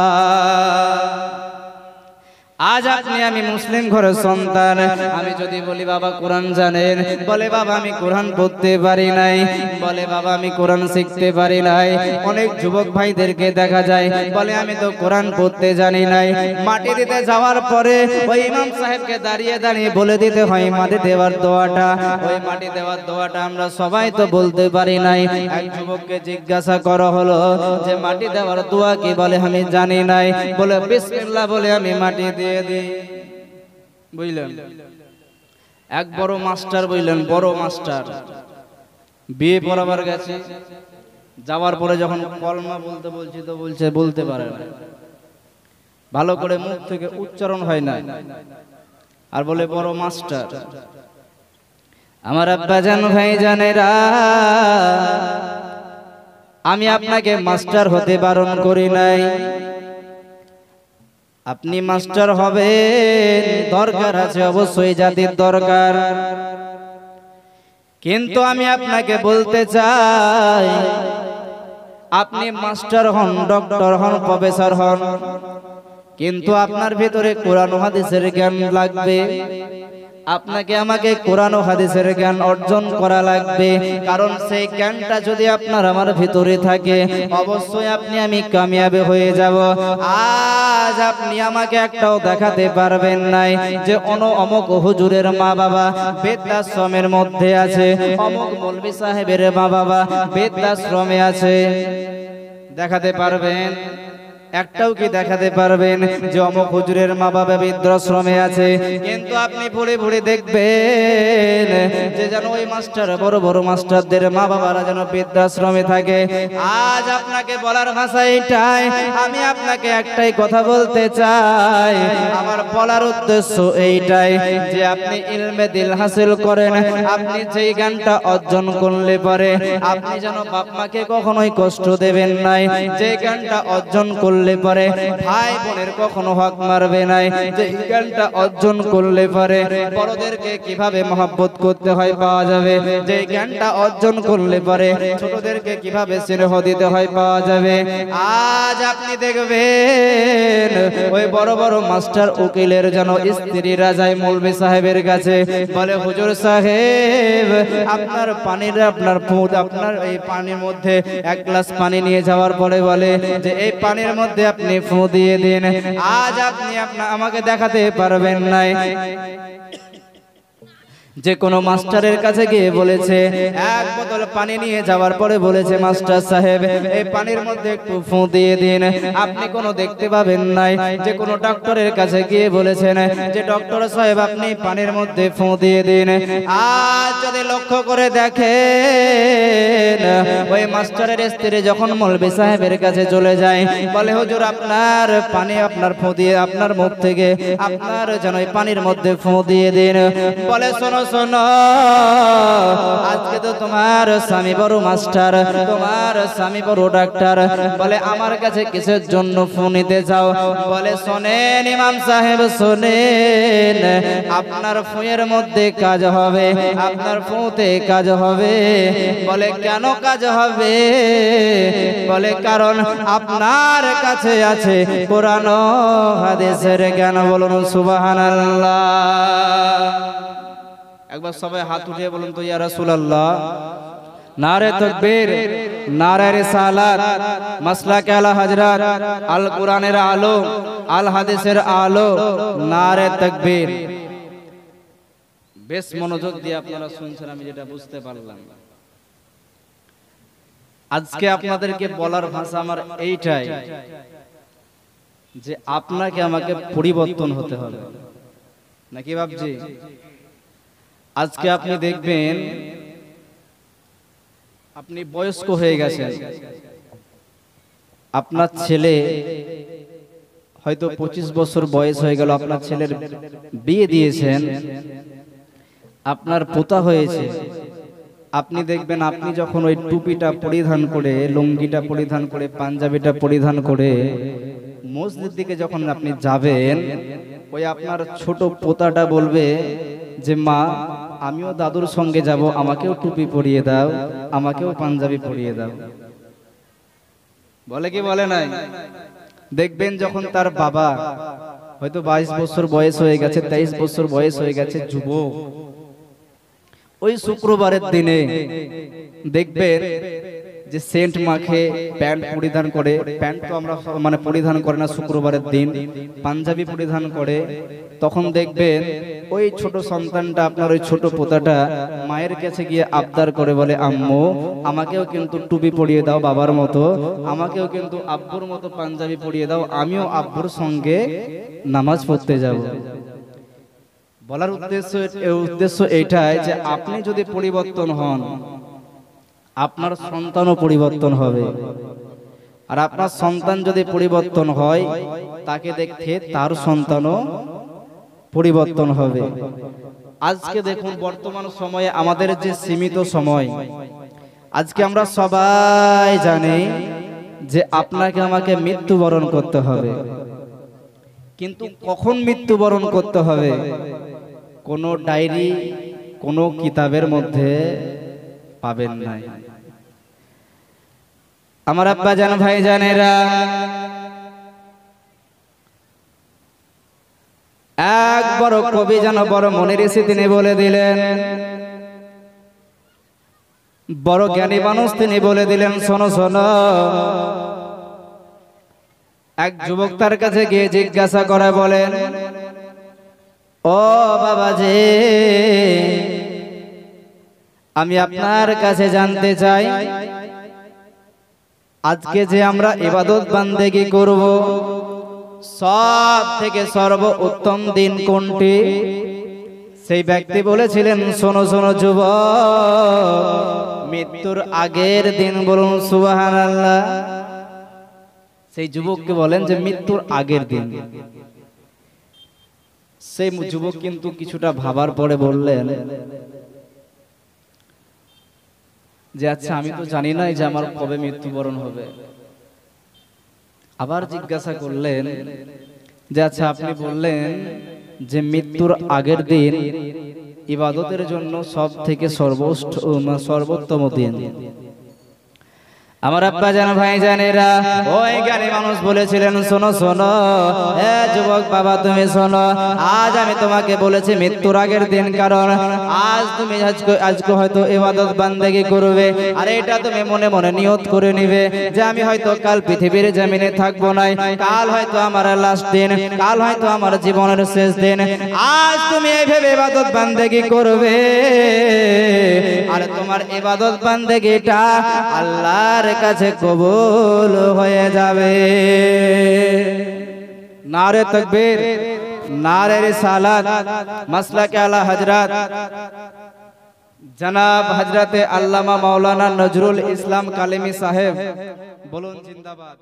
আজ আপনি আমি মুসলিম ঘরের সন্তান, আমি যদি বলি বাবা কোরআন জানেন, বলে বাবা আমি কোরআন পড়তে পারি নাই, বলে বাবা আমি কোরআন শিখতে পারি নাই। অনেক যুবক ভাইদেরকে দেখা যায় বলে আমি তো কোরআন পড়তে জানি নাই। মাটি দিতে যাওয়ার পরে ওই ইমাম সাহেবকে দাঁড়িয়ে দাঁড়িয়ে বলে দিতে হয় মাটি দেওয়ার দোয়াটা, ওই মাটি দেওয়ার দোয়াটা আমরা সবাই তো বলতে পারি নাই। এক যুবককে জিজ্ঞাসা করা হলো যে মাটি দেওয়ার দোয়া কি, বলে আমি জানি নাই, বলে বিসমিল্লাহ বলে আমি মাটি দিয়ে দিই। বুঝলেন, এক বড় মাস্টার, বুঝলেন বড় মাস্টার, বিয়ে পড়াবার গেছে, যাওয়ার পরে যখন কলমা বলতে বলছি তো বলছে বলতে পারে না, ভালো করে মুখ থেকে উচ্চারণ হয় না, আর বলে বড় মাস্টার। আমার আব্বাজান ভাইজানেরা, আমি আপনাকে মাস্টার হতে বারণ করি নাই, আপনি মাস্টার হবেন, দরকার আছে অবশ্যই জাতির দরকার, কিন্তু আমি আপনাকে বলতে চাই আপনি মাস্টার হন, ডক্টর হন, প্রফেসর হন, কিন্তু আপনার ভিতরে কোরআন ও হাদিসের জ্ঞান লাগবে। আপনাকে আমাকে কোরআন ও হাদিসের জ্ঞান অর্জন করা লাগবে, কারণ সেই জ্ঞানটা যদি আপনার আমার ভিতরে থাকে অবশ্যই আপনি আমি কামিয়াবি হয়ে যাব। আজ আপনি আমাকে একটাও দেখাতে পারবেন নাই যে অমুক হুজুরের মা বাবা বৃদ্ধাশ্রমের মধ্যে আছে, অমুক মৌলভী সাহেবের মা বাবা বৃদ্ধাশ্রমে আছে, দেখাতে পারবেন? একটাও কি দেখাতে পারবেন যে অমুক হুজুরের মা বাবা বৃদ্ধাশ্রমে আছে? কিন্তু আপনি ভুলে ভুলে দেখবেন যে যেন ওই মাস্টার, বড় বড় মাস্টারদের মা বাবারা যেন বৃদ্ধাশ্রমে থাকে। আজ আপনাকে বলার ভাষা এইটাই, আমি আপনাকে একটাই কথা বলতে চাই, আমার বলার উদ্দেশ্য এইটাই যে আপনি ইলমে দিল হাসিল করেন, আপনি যেই জ্ঞানটা অর্জন করলে পরে আপনি যেন বাপ মাকে কখনোই কষ্ট দেবেন নাই, যে জ্ঞানটা অর্জন করলে করলে পারে ভাই বোনের কখনো হক মারবে নাই, যে জ্ঞানটা অর্জন করলে পারে বড়দেরকে কিভাবে মহব্বত করতে হয় পাওয়া যাবে, যে জ্ঞানটা অর্জন করলে পারে ছোটদেরকে কিভাবে স্নেহ দিতে হয় পাওয়া যাবে। আজ আপনি দেখবেন ওই বড় বড় মাস্টার উকিলের যেন স্ত্রীরা যায় মৌলভী সাহেবের কাছে, বলে হুজুর সাহেব আপনার পানির আপনার ফুট আপনার এই পানির মধ্যে এক গ্লাস পানি নিয়ে যাওয়ার পরে বলে যে এই পানির মধ্যে আপনি ফু দিয়ে দিন। আজ আপনি আমাকে দেখাতে পারবেন নাই যে কোনো মাস্টারের কাছে গিয়ে বলেছে এক বোতল পানি নিয়ে যাওয়ার পরে বলেছে মাস্টার সাহেব এই পানির মধ্যে একটু ফু দিয়ে দিন, আপনি কোনো দেখতে পাবেন নাই। যে কোনো ডক্টরের কাছে গিয়ে বলেছেন যে ডক্টর সাহেব আপনি পানির মধ্যে ফু দিয়ে দিন। আজ যদি লক্ষ্য করে দেখেন ওই মাস্টারের স্ত্রী যখন মৌলভী সাহেবের কাছে চলে যায় বলে হুজুর আপনার পানি আপনার ফু দিয়ে আপনার মুখ থেকে আপনার যেন ওই পানির মধ্যে ফু দিয়ে দিন। বলে শোনো শোনো আজকে তো তোমার স্বামী বড় মাস্টার, তোমার স্বামী বড় ডাক্তার, বলে আমার কাছে কিসের জন্য ফু নিতে যাও? বলে শোনেন ইমাম সাহেব শোনেন, আপনার ফুয়ের মধ্যে কাজ হবে, আপনার ফুতে কাজ হবে। বলে কেন কাজ হবে? বলে কারণ আপনার কাছে আছে কোরআন ও হাদিসের জ্ঞান। বলুন সুবহানাল্লাহ। একবার সবাই হাত উঠিয়ে বলুন তো ইয়া রাসূলুল্লাহ। নারে তাকবীর, নারে রিসালাত, মাসলাকে আলা হযরত, আল কোরআনের আলো, আল হাদিসের আলো, নারে তাকবীর। বেশ মনোযোগ দিয়ে আপনারা শুনছেন, আমি যেটা বুঝতে পারলাম। আজকে আপনাদেরকে বলার ভাষা আমার এইটাই যে আপনাকে আমাকে পরিবর্তন হতে হবে, নাকি ভাবছি? আজকে আপনি দেখবেন আপনি বয়স্ক হয়ে গেছেন, আপনার ছেলে হয়তো 25 বছর বয়স হয়ে গেল, আপনার ছেলের বিয়ে দিয়েছেন, আপনার পোতা হয়েছে। আপনি দেখবেন আপনি যখন ওই টুপিটা পরিধান করে, লুঙ্গিটা পরিধান করে, পাঞ্জাবিটা পরিধান করে মসজিদ দিকে যখন আপনি যাবেন, ওই আপনার ছোট পোতাটা বলবে যে মা আমিও দাদুর সঙ্গে যাব, আমাকেও টুপি পরিয়ে দাও, আমাকেও পাঞ্জাবি পরিয়ে দাও। বলে কি বলে নাই? দেখবেন যখন তার বাবা হয়তো 22 বছর বয়স হয়ে গেছে, 23 বছর বয়স হয়ে গেছে, যুবক, ওই শুক্রবারের দিনে দেখবেন যে সেন্ট মাখে, প্যান্ট পরিধান করে, প্যান্ট তো আমরা মানে পরিধান করে না শুক্রবারের দিন, পাঞ্জাবি পরিধান করে। তখন দেখবেন ওই ছোট সন্তানটা আপনার ওই ছোট পোতাটা মায়ের কাছে গিয়ে আবদার করে বলে আম্মু আমাকেও কিন্তু টুপি পরিয়ে দাও বাবার মতো, আমাকেও কিন্তু আব্বুর মতো পাঞ্জাবি পরিয়ে দাও, আমিও আব্বুর সঙ্গে নামাজ পড়তে যাব। বলার উদ্দেশ্য এইটাই যে আপনি যদি পরিবর্তন হন আপনার সন্তানও পরিবর্তন হবে, আর আপনার সন্তান যদি পরিবর্তন হয় তাকে দেখতে তার সন্তানও পরিবর্তন হবে। আজকে দেখুন বর্তমান সময়ে আমাদের যে সীমিত সময়, আজকে আমরা সবাই জানি যে আপনাকে আমাকে মৃত্যুবরণ করতে হবে, কিন্তু কখন মৃত্যুবরণ করতে হবে কোনো ডায়েরি কোনো কিতাবের মধ্যে পাবেন না। আমার আব্বা জান ভাই জানেরা, এক বড় কবি যেন বড় মনের এসে তিনি বলে দিলেন, বড় জ্ঞানী মানুষ তিনি বলে দিলেন, শোনো শোনো। এক যুবক তার কাছে গিয়ে জিজ্ঞাসা করে বলেন, ও বাবাজি আমি আপনার কাছে জানতে চাই আজকে যে আমরা ইবাদত বান্দেগি করব সব থেকে সর্বোত্তম দিন কোনটি? সেই ব্যক্তি বলেছিলেন, শোনো শোনো যুবক, মৃত্যুর আগের দিন। বলুন সুবহানাল্লাহ। সেই যুবককে বলেন যে মৃত্যুর আগের দিন। সেই যুবক কিন্তু কিছুটা ভাবার পরে বললেন যে আচ্ছা আমি তো জানি না যে আমার কবে মৃত্যুবরণ হবে, আবার জিজ্ঞাসা করলেন যে আচ্ছা আপনি বললেন যে মৃত্যুর আগের দিন ইবাদতের জন্য সব থেকে সর্বোত্তম দিন। আমার আব্বা জান ভাই জানেরা ওই জ্ঞানী মানুষ বলেছিলেন শোনো শোনো যুবক বাবা তুমি শোনো, আজ আমি তোমাকে বলেছি মৃত্যুর আগের দিন, কারণ আজ তুমি আজকে হয়তো ইবাদত বান্দেগি করবে, আর এটা তুমি মনে মনে নিয়ত করে নিবে যে আমি হয়তো কাল পৃথিবীর জমিনে থাকবো না, কাল হয়তো আমার লাস্ট দিন, কাল হয়তো আমার জীবনের শেষ দিন। আজ তুমি এইভাবে ইবাদত বান্দেগি করবে, আর তোমার ইবাদত বান্দেগিটা আল্লাহর কাছে কবুল হয়ে যাবে। নারে তাকবীর, নারে রিসালাত, মাসলাকে আলা হযরত জনাব হযরতে আল্লামা মাওলানা নজরুল ইসলাম কালিমি সাহেব, বলুন জিন্দাবাদ।